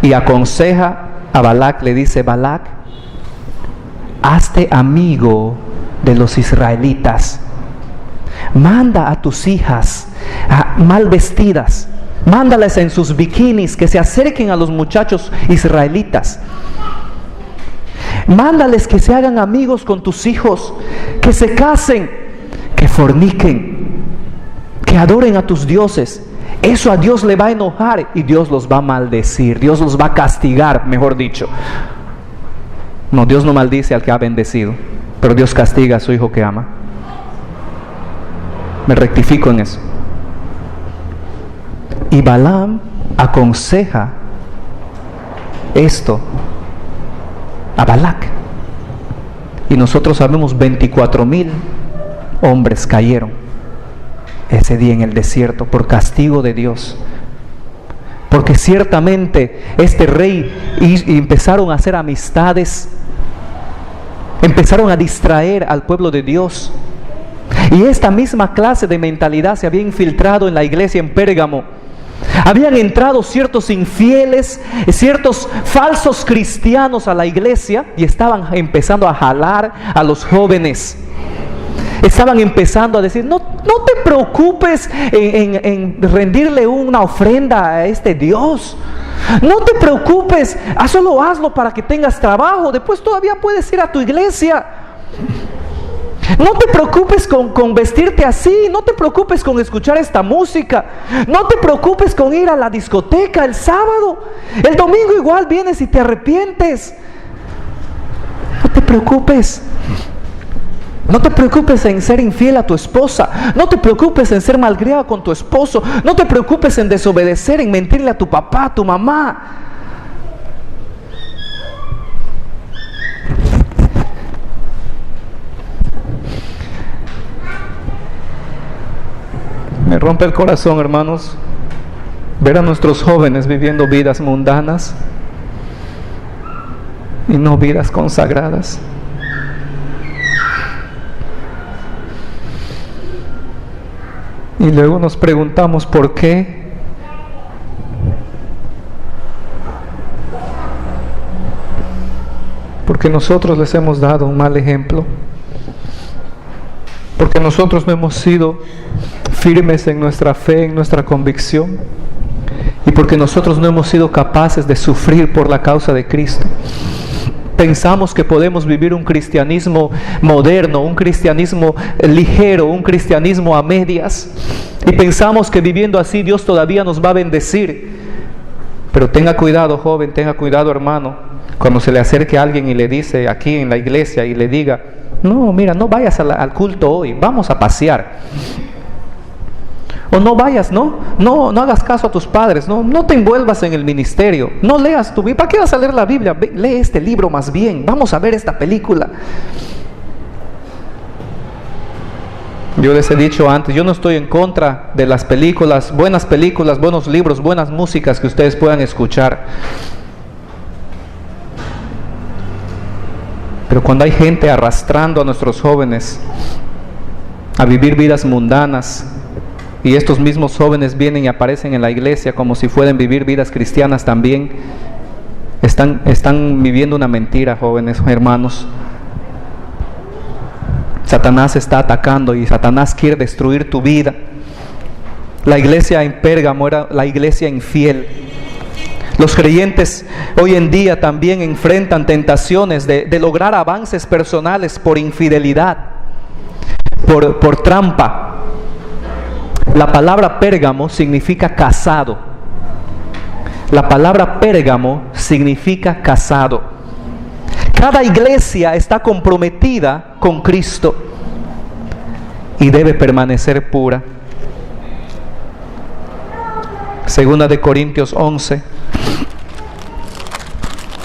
y aconseja a Balac, le dice: Balac, hazte amigo de los israelitas, manda a tus hijas mal vestidas, mándalas en sus bikinis que se acerquen a los muchachos israelitas. Mándales que se hagan amigos con tus hijos, que se casen, que forniquen, que adoren a tus dioses. Eso a Dios le va a enojar y Dios los va a maldecir, Dios los va a castigar, mejor dicho. No, Dios no maldice al que ha bendecido, pero Dios castiga a su hijo que ama. Me rectifico en eso. Y Balaam aconseja esto a Balac. Y nosotros sabemos 24,000 hombres cayeron ese día en el desierto por castigo de Dios. Porque ciertamente este rey y empezaron a hacer amistades, empezaron a distraer al pueblo de Dios. Y esta misma clase de mentalidad se había infiltrado en la iglesia en Pérgamo. Habían entrado ciertos infieles, ciertos falsos cristianos a la iglesia y estaban empezando a jalar a los jóvenes. Estaban empezando a decir: no te preocupes en rendirle una ofrenda a este Dios. No te preocupes, solo hazlo para que tengas trabajo. Después todavía puedes ir a tu iglesia. No te preocupes con vestirte así. No te preocupes con escuchar esta música. No te preocupes con ir a la discoteca el sábado. El domingo igual vienes y te arrepientes. No te preocupes. No te preocupes en ser infiel a tu esposa. No te preocupes en ser malcriado con tu esposo. No te preocupes en desobedecer, en mentirle a tu papá, a tu mamá. Me rompe el corazón, hermanos, ver a nuestros jóvenes viviendo vidas mundanas y no vidas consagradas. Y luego nos preguntamos por qué. Porque nosotros les hemos dado un mal ejemplo. Porque nosotros no hemos sido firmes en nuestra fe, en nuestra convicción. Y porque nosotros no hemos sido capaces de sufrir por la causa de Cristo. pensamos que podemos vivir un cristianismo moderno, un cristianismo ligero, un cristianismo a medias, y pensamos que viviendo así Dios todavía nos va a bendecir. Pero tenga cuidado, joven, tenga cuidado, hermano, cuando se le acerque a alguien y le dice aquí en la iglesia y le diga: no, mira, no vayas al culto hoy, vamos a pasear. O no vayas, no hagas caso a tus padres, no te envuelvas en el ministerio, no leas tu Biblia. ¿Para qué vas a leer la Biblia? Lee este libro más bien, vamos a ver esta película. Yo les he dicho antes, yo no estoy en contra de las películas, buenos libros, buenas músicas que ustedes puedan escuchar. Pero cuando hay gente arrastrando a nuestros jóvenes a vivir vidas mundanas, y estos mismos jóvenes vienen y aparecen en la iglesia como si fueran vivir vidas cristianas también, están viviendo una mentira, jóvenes, hermanos. Satanás está atacando y Satanás quiere destruir tu vida. La iglesia en Pérgamo era la iglesia infiel. Los creyentes hoy en día también enfrentan tentaciones de lograr avances personales por infidelidad, por trampa. La palabra Pérgamo significa casado. La palabra Pérgamo significa casado. Cada iglesia está comprometida con Cristo y debe permanecer pura. Segunda de Corintios 11.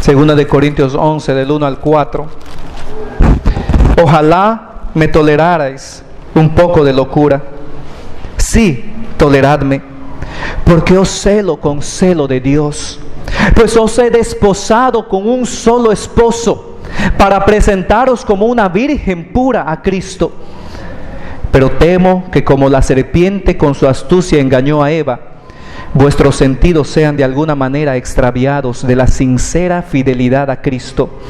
Segunda de Corintios 11, del 1 al 4. Ojalá me tolerarais un poco de locura. Sí, toleradme, porque os celo con celo de Dios, pues os he desposado con un solo esposo, para presentaros como una virgen pura a Cristo. Pero temo que como la serpiente con su astucia engañó a Eva, vuestros sentidos sean de alguna manera extraviados de la sincera fidelidad a Cristo.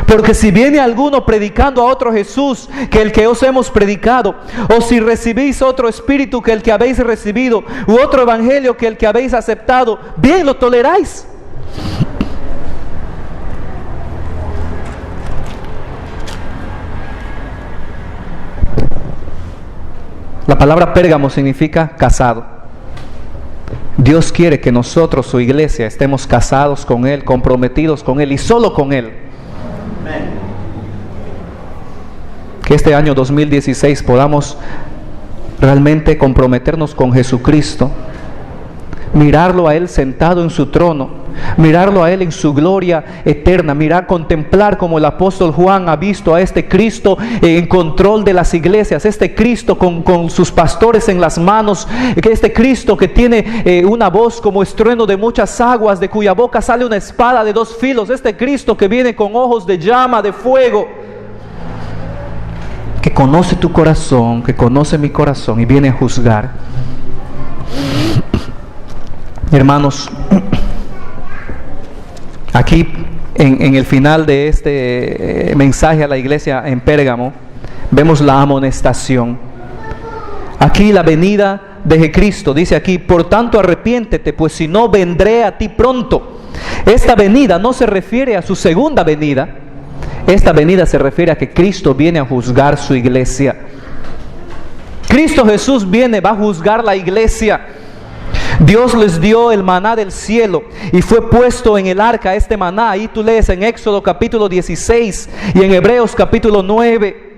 Porque si viene alguno predicando a otro Jesús que el que os hemos predicado, o si recibís otro espíritu que el que habéis recibido, u otro evangelio que el que habéis aceptado, bien lo toleráis. La palabra Pérgamo significa casado. Dios quiere que nosotros, su iglesia, estemos casados con Él, comprometidos con Él y solo con Él. Que este año 2016 podamos realmente comprometernos con Jesucristo, mirarlo a Él sentado en su trono, mirarlo a Él en su gloria eterna, contemplar como el apóstol Juan ha visto a este Cristo en control de las iglesias, este Cristo con sus pastores en las manos, este Cristo que tiene una voz como estruendo de muchas aguas, de cuya boca sale una espada de dos filos, este Cristo que viene con ojos de llama, de fuego, que conoce tu corazón, que conoce mi corazón y viene a juzgar. Hermanos, aquí en el final de este mensaje a la iglesia en Pérgamo, vemos la amonestación. Aquí la venida de Cristo, dice aquí: por tanto arrepiéntete, pues si no vendré a ti pronto. Esta venida no se refiere a su segunda venida. Esta venida se refiere a que Cristo viene a juzgar su iglesia. Cristo Jesús va a juzgar la iglesia. Dios les dio el maná del cielo y fue puesto en el arca este maná. Ahí tú lees en Éxodo capítulo 16 y en Hebreos capítulo 9.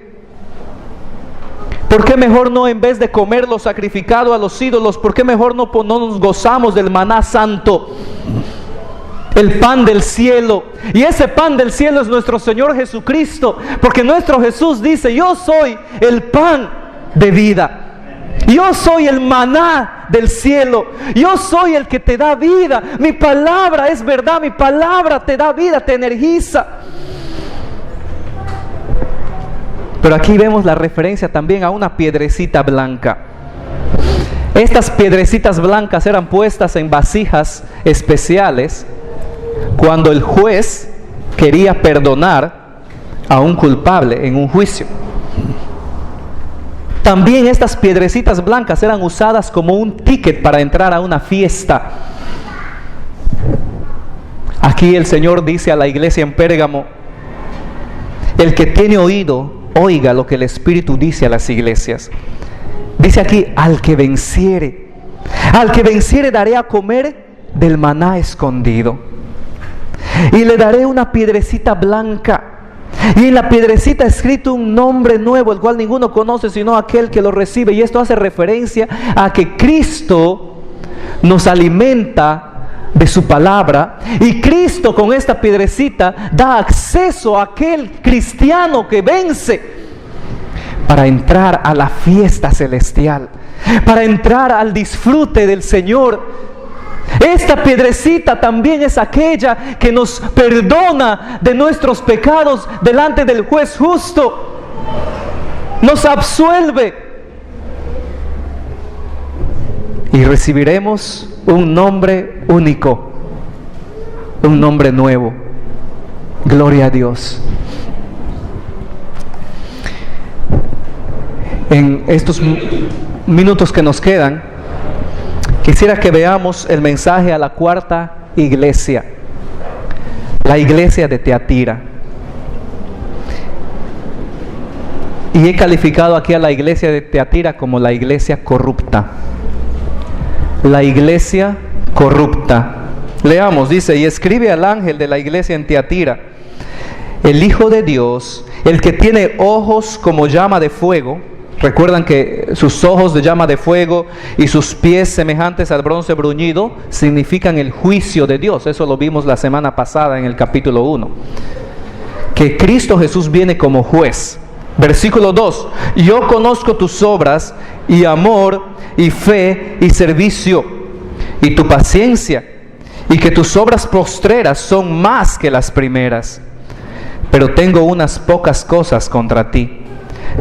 ¿Por qué mejor no, en vez de comerlo sacrificado a los ídolos, por qué mejor no nos gozamos del maná santo? El pan del cielo. Y ese pan del cielo es nuestro Señor Jesucristo, porque nuestro Jesús dice: yo soy el pan de vida, yo soy el maná del cielo, yo soy el que te da vida. Mi palabra es verdad, mi palabra te da vida, te energiza. Pero aquí vemos la referencia también a una piedrecita blanca. Estas piedrecitas blancas eran puestas en vasijas especiales cuando el juez quería perdonar a un culpable en un juicio. También estas piedrecitas blancas eran usadas como un ticket para entrar a una fiesta. Aquí el Señor dice a la iglesia en Pérgamo: el que tiene oído, oiga lo que el Espíritu dice a las iglesias. Dice aquí, al que venciere daré a comer del maná escondido. Y le daré una piedrecita blanca, y en la piedrecita escrito un nombre nuevo, el cual ninguno conoce sino aquel que lo recibe. Y esto hace referencia a que Cristo nos alimenta de su palabra, y Cristo con esta piedrecita da acceso a aquel cristiano que vence para entrar a la fiesta celestial, para entrar al disfrute del Señor. Esta piedrecita también es aquella que nos perdona de nuestros pecados delante del juez justo, nos absuelve, y recibiremos un nombre único, un nombre nuevo. Gloria a Dios. En estos minutos que nos quedan, quisiera que veamos el mensaje a la cuarta iglesia, la iglesia de Tiatira. Y he calificado aquí a la iglesia de Tiatira como la iglesia corrupta. La iglesia corrupta. Leamos, dice: y escribe al ángel de la iglesia en Tiatira, el Hijo de Dios, el que tiene ojos como llama de fuego. Recuerdan que sus ojos de llama de fuego y sus pies semejantes al bronce bruñido significan el juicio de Dios. Eso lo vimos la semana pasada en el capítulo 1. Que Cristo Jesús viene como juez. Versículo 2: yo conozco tus obras y amor y fe y servicio y tu paciencia, y que tus obras postreras son más que las primeras. Pero tengo unas pocas cosas contra ti,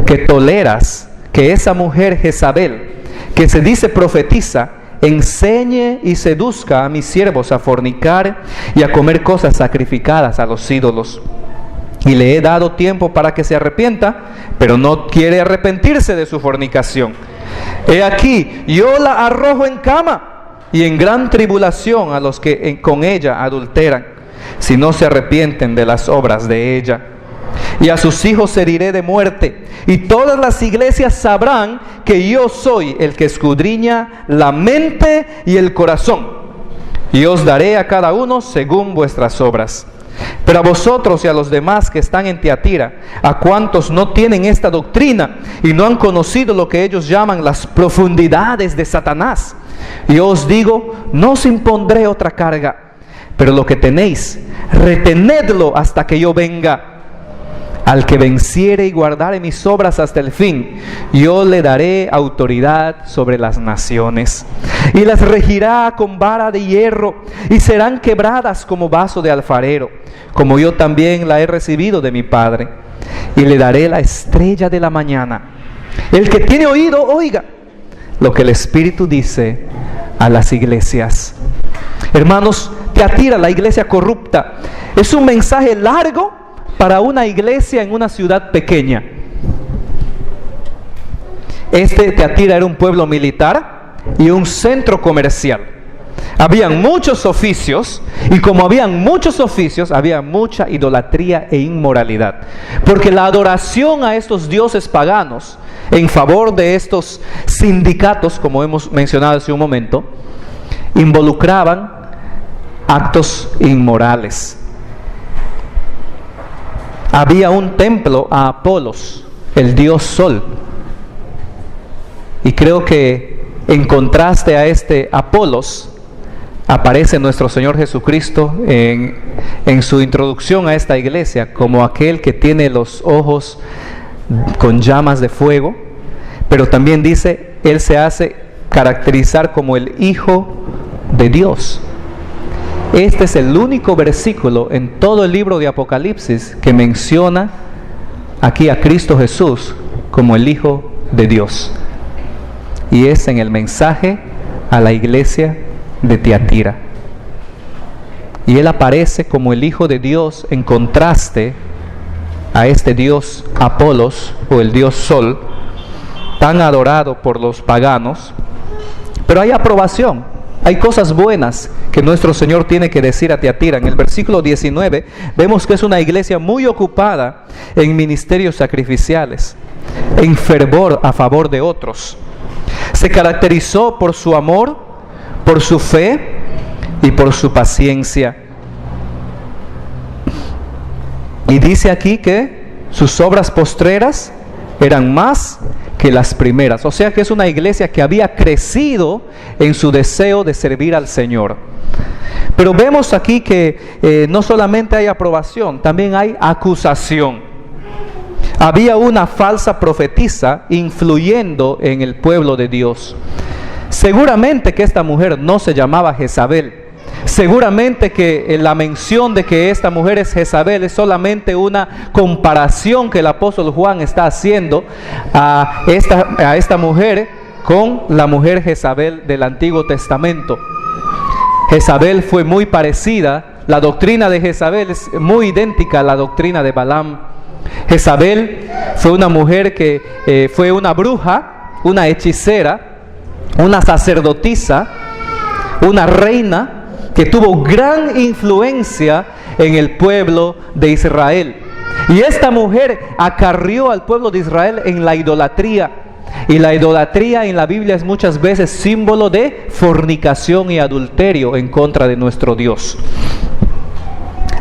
que toleras que esa mujer Jezabel, que se dice profetiza, enseñe y seduzca a mis siervos a fornicar y a comer cosas sacrificadas a los ídolos. Y le he dado tiempo para que se arrepienta, pero no quiere arrepentirse de su fornicación. He aquí, yo la arrojo en cama y en gran tribulación a los que con ella adulteran, si no se arrepienten de las obras de ella. Y a sus hijos heriré de muerte, y todas las iglesias sabrán que yo soy el que escudriña la mente y el corazón, y os daré a cada uno según vuestras obras. Pero a vosotros y a los demás que están en Tiatira, a cuantos no tienen esta doctrina y no han conocido lo que ellos llaman las profundidades de Satanás, yo os digo, no os impondré otra carga, pero lo que tenéis, retenedlo hasta que yo venga. Al que venciere y guardare mis obras hasta el fin, yo le daré autoridad sobre las naciones, y las regirá con vara de hierro, y serán quebradas como vaso de alfarero, como yo también la he recibido de mi Padre. Y le daré la estrella de la mañana. El que tiene oído, oiga lo que el Espíritu dice a las iglesias. Hermanos, Tiatira, la iglesia corrupta, es un mensaje largo para una iglesia en una ciudad pequeña. Tiatira era un pueblo militar y un centro comercial. Habían muchos oficios, y como habían muchos oficios, había mucha idolatría e inmoralidad, porque la adoración a estos dioses paganos en favor de estos sindicatos, como hemos mencionado hace un momento, involucraban actos inmorales. Había un templo a Apolos, el dios Sol. Y creo que en contraste a este Apolos, aparece nuestro Señor Jesucristo en su introducción a esta iglesia como aquel que tiene los ojos con llamas de fuego, pero también dice, Él se hace caracterizar como el Hijo de Dios. Este es el único versículo en todo el libro de Apocalipsis que menciona aquí a Cristo Jesús como el Hijo de Dios. Y es en el mensaje a la iglesia de Tiatira. Y Él aparece como el Hijo de Dios en contraste a este dios Apolos, o el dios Sol, tan adorado por los paganos. Pero hay aprobación, hay cosas buenas que nuestro Señor tiene que decir a Tiatira. En el versículo 19 vemos que es una iglesia muy ocupada en ministerios sacrificiales, en fervor a favor de otros. Se caracterizó por su amor, por su fe y por su paciencia. Y dice aquí que sus obras postreras eran más que las primeras. O sea que es una iglesia que había crecido en su deseo de servir al Señor. Pero vemos aquí que no solamente hay aprobación, también hay acusación. Había una falsa profetisa influyendo en el pueblo de Dios. Seguramente que esta mujer no se llamaba Jezabel. Seguramente que la mención de que esta mujer es Jezabel es solamente una comparación que el apóstol Juan está haciendo a esta mujer con la mujer Jezabel del Antiguo Testamento. Jezabel fue muy parecida, la doctrina de Jezabel es muy idéntica a la doctrina de Balaam. Jezabel fue una mujer que fue una bruja, una hechicera, una sacerdotisa, una reina que tuvo gran influencia en el pueblo de Israel. Y esta mujer acarrió al pueblo de Israel en la idolatría. Y la idolatría en la Biblia es muchas veces símbolo de fornicación y adulterio en contra de nuestro Dios.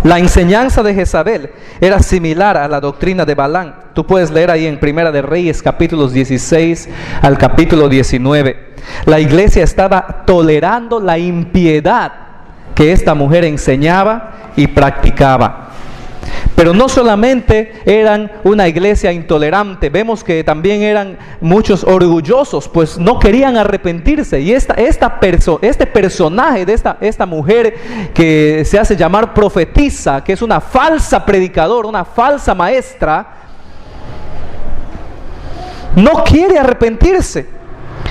La enseñanza de Jezabel era similar a la doctrina de Balaam. Tú puedes leer ahí en Primera de Reyes capítulos 16 al capítulo 19. La iglesia estaba tolerando la impiedad que esta mujer enseñaba y practicaba. Pero no solamente eran una iglesia intolerante, vemos que también eran muchos orgullosos, pues no querían arrepentirse. Y este personaje de esta mujer que se hace llamar profetisa, que es una falsa predicadora, una falsa maestra, no quiere arrepentirse.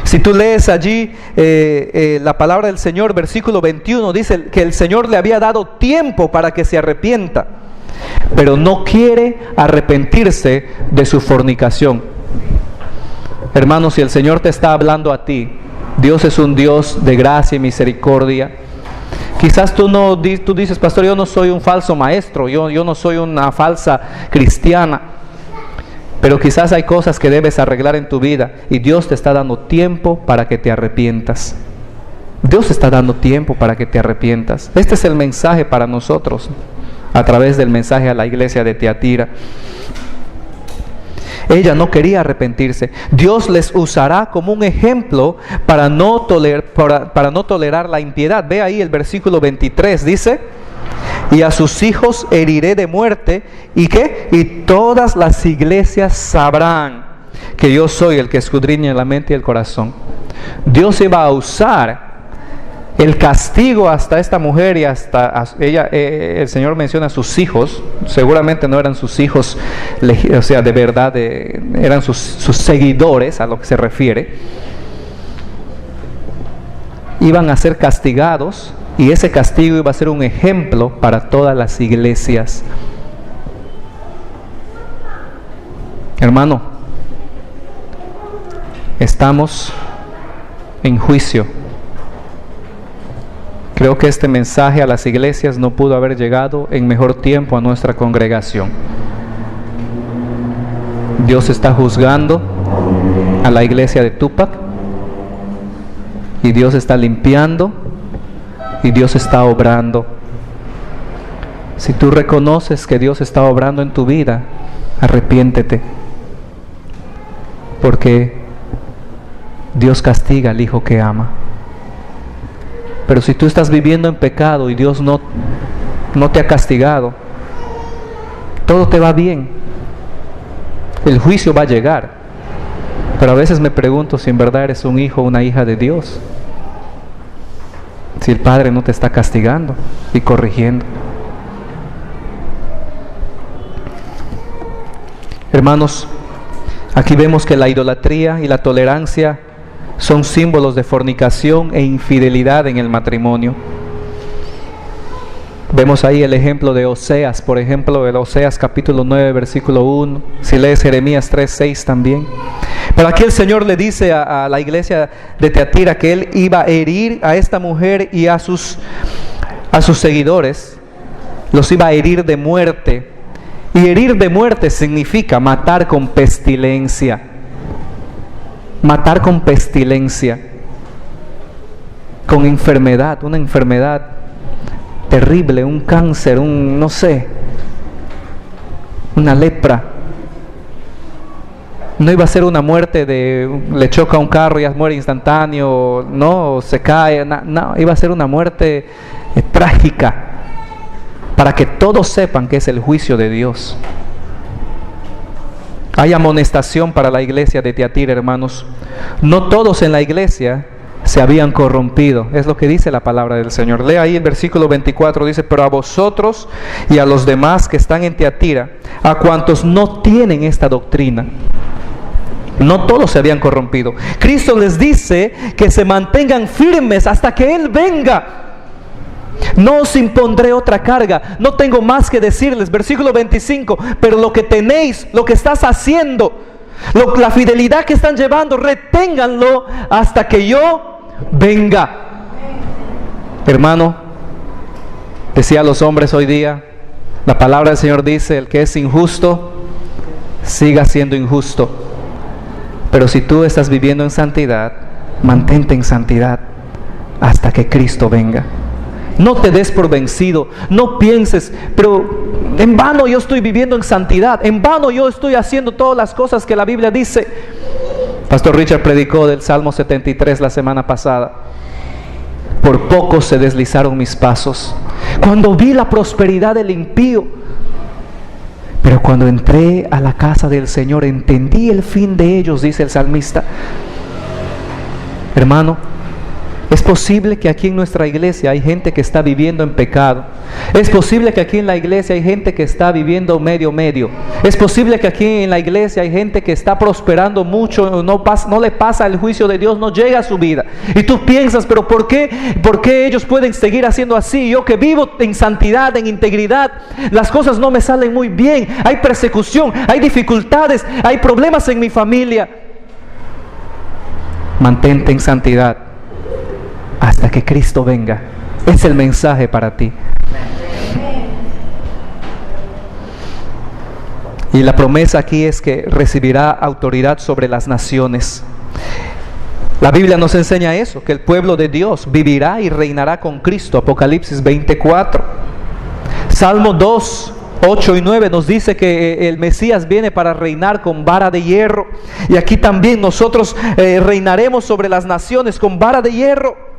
Si tú lees allí la palabra del Señor, versículo 21, dice que el Señor le había dado tiempo para que se arrepienta, pero no quiere arrepentirse de su fornicación. Hermanos, si el Señor te está hablando a ti, Dios es un Dios de gracia y misericordia. Quizás tú dices, pastor, yo no soy un falso maestro, yo no soy una falsa cristiana. Pero quizás hay cosas que debes arreglar en tu vida y Dios te está dando tiempo para que te arrepientas. Dios está dando tiempo para que te arrepientas. Este es el mensaje para nosotros a través del mensaje a la iglesia de Tiatira. Ella no quería arrepentirse. Dios les usará como un ejemplo para no tolerar la impiedad. Ve ahí el versículo 23, dice: y a sus hijos heriré de muerte. ¿Y qué? Y todas las iglesias sabrán que yo soy el que escudriña la mente y el corazón. Dios iba a usar el castigo hasta esta mujer y hasta ella. El Señor menciona a sus hijos. Seguramente no eran sus hijos, o sea, de verdad, eran sus seguidores, a lo que se refiere. Iban a ser castigados. Y ese castigo iba a ser un ejemplo para todas las iglesias. Hermano, estamos en juicio. Creo que este mensaje a las iglesias no pudo haber llegado en mejor tiempo a nuestra congregación. Dios está juzgando a la iglesia de Tupac, y Dios está limpiando, y Dios está obrando. Si tú reconoces que Dios está obrando en tu vida, arrepiéntete, porque Dios castiga al hijo que ama. Pero si tú estás viviendo en pecado y Dios no te ha castigado, todo te va bien. El juicio va a llegar. Pero a veces me pregunto si en verdad eres un hijo o una hija de Dios, si el Padre no te está castigando y corrigiendo. Hermanos, aquí vemos que la idolatría y la tolerancia son símbolos de fornicación e infidelidad en el matrimonio. Vemos ahí el ejemplo de Oseas, por ejemplo, el Oseas capítulo 9, versículo 1. Si lees Jeremías 3:6 también. Pero aquí el Señor le dice a la iglesia de Tiatira que Él iba a herir a esta mujer y a sus seguidores, los iba a herir de muerte. Y herir de muerte significa matar con pestilencia. Matar con pestilencia, con enfermedad, una enfermedad terrible, un cáncer, no sé, una lepra. No iba a ser una muerte le choca un carro y ya muere instantáneo, no, se cae, no, iba a ser una muerte trágica, para que todos sepan que es el juicio de Dios. Hay amonestación para la iglesia de Tiatira, hermanos. No todos en la iglesia se habían corrompido, es lo que dice la palabra del Señor. Lea ahí el versículo 24, dice: pero a vosotros y a los demás que están en Tiatira, a cuantos no tienen esta doctrina. No todos se habían corrompido. Cristo les dice que se mantengan firmes hasta que Él venga. No os impondré otra carga, no tengo más que decirles. Versículo 25, pero lo que tenéis, lo que estás haciendo, la fidelidad que están llevando, reténganlo hasta que yo venga. Hermano, decía a los hombres hoy día, la palabra del Señor dice: el que es injusto, siga siendo injusto. Pero si tú estás viviendo en santidad, mantente en santidad hasta que Cristo venga. No te des por vencido, no pienses, pero en vano yo estoy viviendo en santidad, en vano yo estoy haciendo todas las cosas que la Biblia dice. Pastor Richard predicó del Salmo 73 la semana pasada. Por poco se deslizaron mis pasos, cuando vi la prosperidad del impío, pero cuando entré a la casa del Señor entendí el fin de ellos, dice el salmista. Hermano, es posible que aquí en nuestra iglesia hay gente que está viviendo en pecado. Es posible que aquí en la iglesia hay gente que está viviendo medio. Es posible que aquí en la iglesia hay gente que está prosperando mucho, no le pasa el juicio de Dios, no llega a su vida. Y tú piensas, pero ¿por qué ellos pueden seguir haciendo así? Yo que vivo en santidad, en integridad, las cosas no me salen muy bien. Hay persecución, hay dificultades, hay problemas en mi familia. Mantente en santidad hasta que Cristo venga. Es el mensaje para ti. Y la promesa aquí es que recibirá autoridad sobre las naciones. La Biblia nos enseña eso, que el pueblo de Dios vivirá y reinará con Cristo. Apocalipsis 24. Salmo 2, 8 y 9 nos dice que el Mesías viene para reinar con vara de hierro. Y aquí también nosotros reinaremos sobre las naciones con vara de hierro.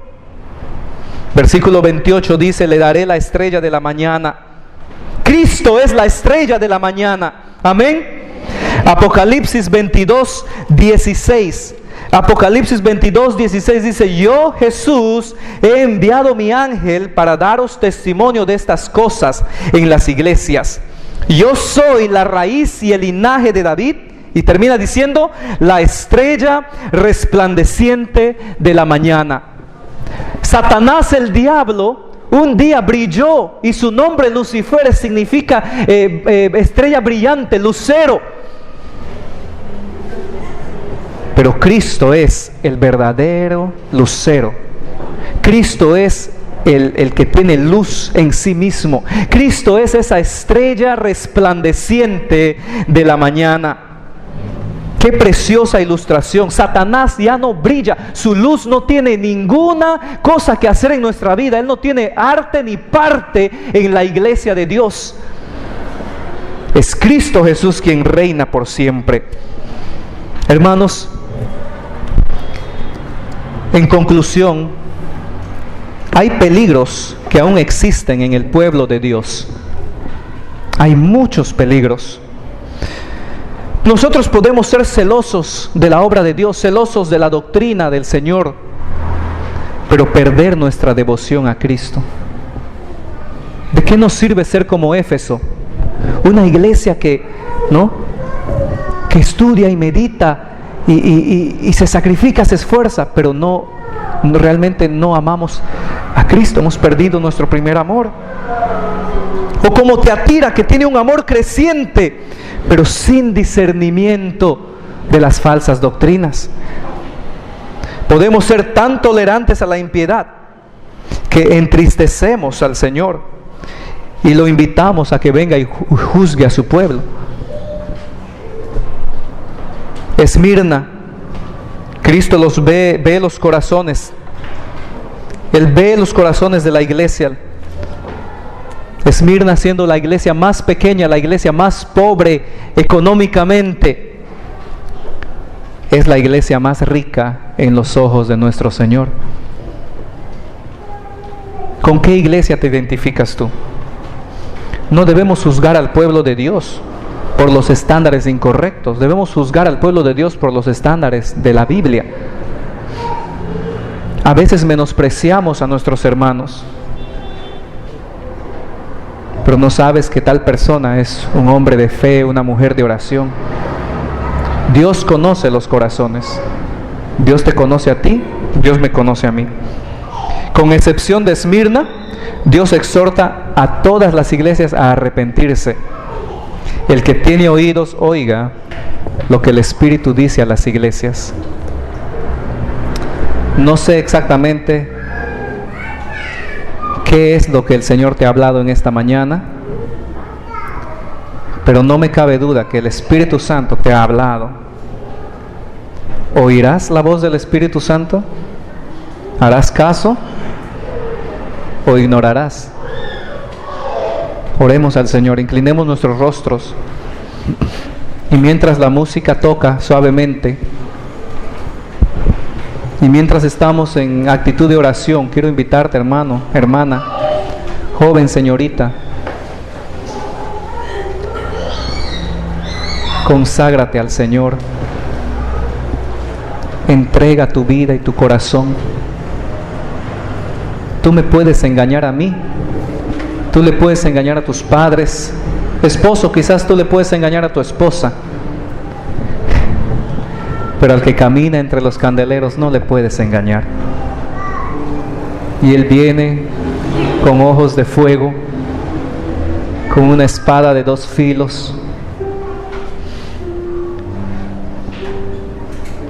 Versículo 28 dice: le daré la estrella de la mañana. Cristo es la estrella de la mañana. Amén. Apocalipsis 22, 16. Apocalipsis 22, 16 dice: yo, Jesús, he enviado mi ángel para daros testimonio de estas cosas en las iglesias. Yo soy la raíz y el linaje de David. Y termina diciendo: la estrella resplandeciente de la mañana. Satanás, el diablo, un día brilló y su nombre Lucifer significa estrella brillante, lucero. Pero Cristo es el verdadero lucero. Cristo es el que tiene luz en sí mismo. Cristo es esa estrella resplandeciente de la mañana. Qué preciosa ilustración. Satanás ya no brilla, su luz no tiene ninguna cosa que hacer en nuestra vida. Él no tiene arte ni parte en la iglesia de Dios. Es Cristo Jesús quien reina por siempre. Hermanos, en conclusión, hay peligros que aún existen en el pueblo de Dios. Hay muchos peligros. Nosotros podemos ser celosos de la obra de Dios, celosos de la doctrina del Señor, pero perder nuestra devoción a Cristo. ¿De qué nos sirve ser como Éfeso? Una iglesia que estudia y medita y se sacrifica, se esfuerza, pero realmente no amamos a Cristo. Hemos perdido nuestro primer amor. O como Tiatira, que tiene un amor creciente, pero sin discernimiento de las falsas doctrinas. Podemos ser tan tolerantes a la impiedad que entristecemos al Señor y lo invitamos a que venga y juzgue a su pueblo. Esmirna, Cristo los ve los corazones. Él ve los corazones de la iglesia. Esmirna, siendo la iglesia más pequeña, la iglesia más pobre económicamente, es la iglesia más rica en los ojos de nuestro Señor. ¿Con qué iglesia te identificas tú? No debemos juzgar al pueblo de Dios por los estándares incorrectos. Debemos juzgar al pueblo de Dios por los estándares de la Biblia. A veces menospreciamos a nuestros hermanos, pero no sabes que tal persona es un hombre de fe, una mujer de oración. Dios conoce los corazones. Dios te conoce a ti, Dios me conoce a mí. Con excepción de Esmirna, Dios exhorta a todas las iglesias a arrepentirse. El que tiene oídos, oiga lo que el Espíritu dice a las iglesias. No sé exactamente qué es lo que el Señor te ha hablado en esta mañana, pero no me cabe duda que el Espíritu Santo te ha hablado. ¿Oirás la voz del Espíritu Santo? ¿Harás caso o ignorarás? Oremos al Señor, inclinemos nuestros rostros y mientras la música toca suavemente y mientras estamos en actitud de oración, quiero invitarte, hermano, hermana, joven, señorita, conságrate al Señor, entrega tu vida y tu corazón. Tú me puedes engañar a mí, tú le puedes engañar a tus padres, esposo, quizás tú le puedes engañar a tu esposa, pero al que camina entre los candeleros no le puedes engañar. Y Él viene con ojos de fuego, con una espada de 2 filos.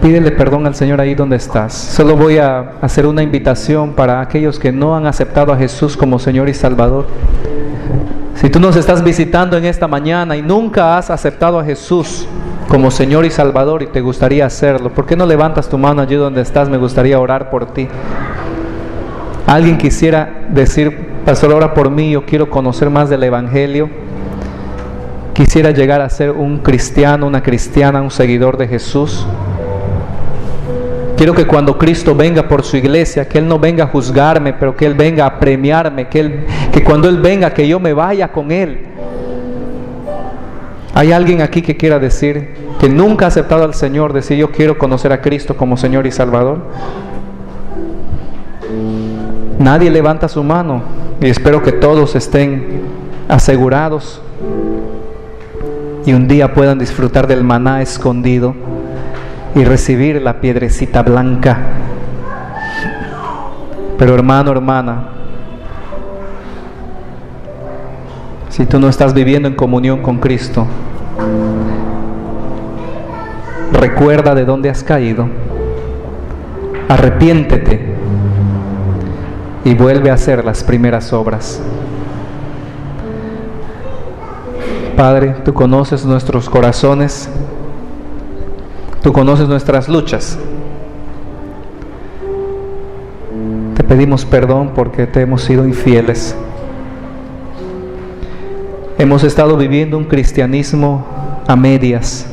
Pídele perdón al Señor ahí donde estás. Solo voy a hacer una invitación para aquellos que no han aceptado a Jesús como Señor y Salvador. Si tú nos estás visitando en esta mañana y nunca has aceptado a Jesús como Señor y Salvador y te gustaría hacerlo, ¿por qué no levantas tu mano allí donde estás? Me gustaría orar por ti. Alguien quisiera decir: pastor, ora por mí, yo quiero conocer más del Evangelio, quisiera llegar a ser un cristiano, una cristiana, un seguidor de Jesús. Quiero que cuando Cristo venga por su iglesia, que Él no venga a juzgarme, pero que Él venga a premiarme, que cuando Él venga, que yo me vaya con Él. ¿Hay alguien aquí que quiera decir que nunca ha aceptado al Señor, decir: yo quiero conocer a Cristo como Señor y Salvador? Nadie levanta su mano, y espero que todos estén asegurados y un día puedan disfrutar del maná escondido y recibir la piedrecita blanca. Pero hermano, hermana, si tú no estás viviendo en comunión con Cristo, recuerda de dónde has caído, arrepiéntete y vuelve a hacer las primeras obras. Padre, tú conoces nuestros corazones, tú conoces nuestras luchas. Te pedimos perdón porque te hemos sido infieles. Hemos estado viviendo un cristianismo a medias.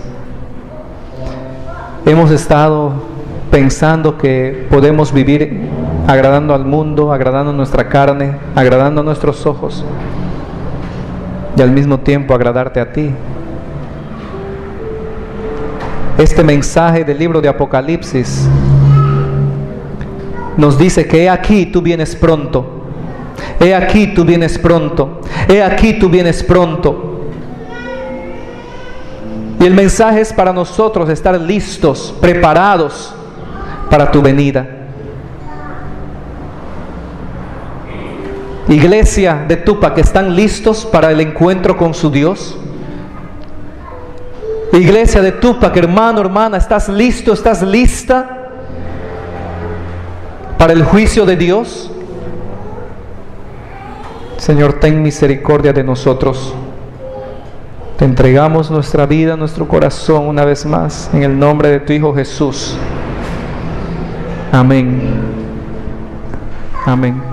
Hemos estado pensando que podemos vivir agradando al mundo, agradando a nuestra carne, agradando a nuestros ojos, y al mismo tiempo agradarte a ti. Este mensaje del libro de Apocalipsis nos dice que he aquí tú vienes pronto. He aquí tú vienes pronto. He aquí tú vienes pronto. Y el mensaje es para nosotros estar listos, preparados para tu venida. Iglesia de Tupac, ¿están listos para el encuentro con su Dios? Iglesia de Tupac, hermano, hermana, ¿estás listo? ¿Estás lista para el juicio de Dios? Señor, ten misericordia de nosotros. Te entregamos nuestra vida, nuestro corazón una vez más, en el nombre de tu Hijo Jesús. Amén. Amén.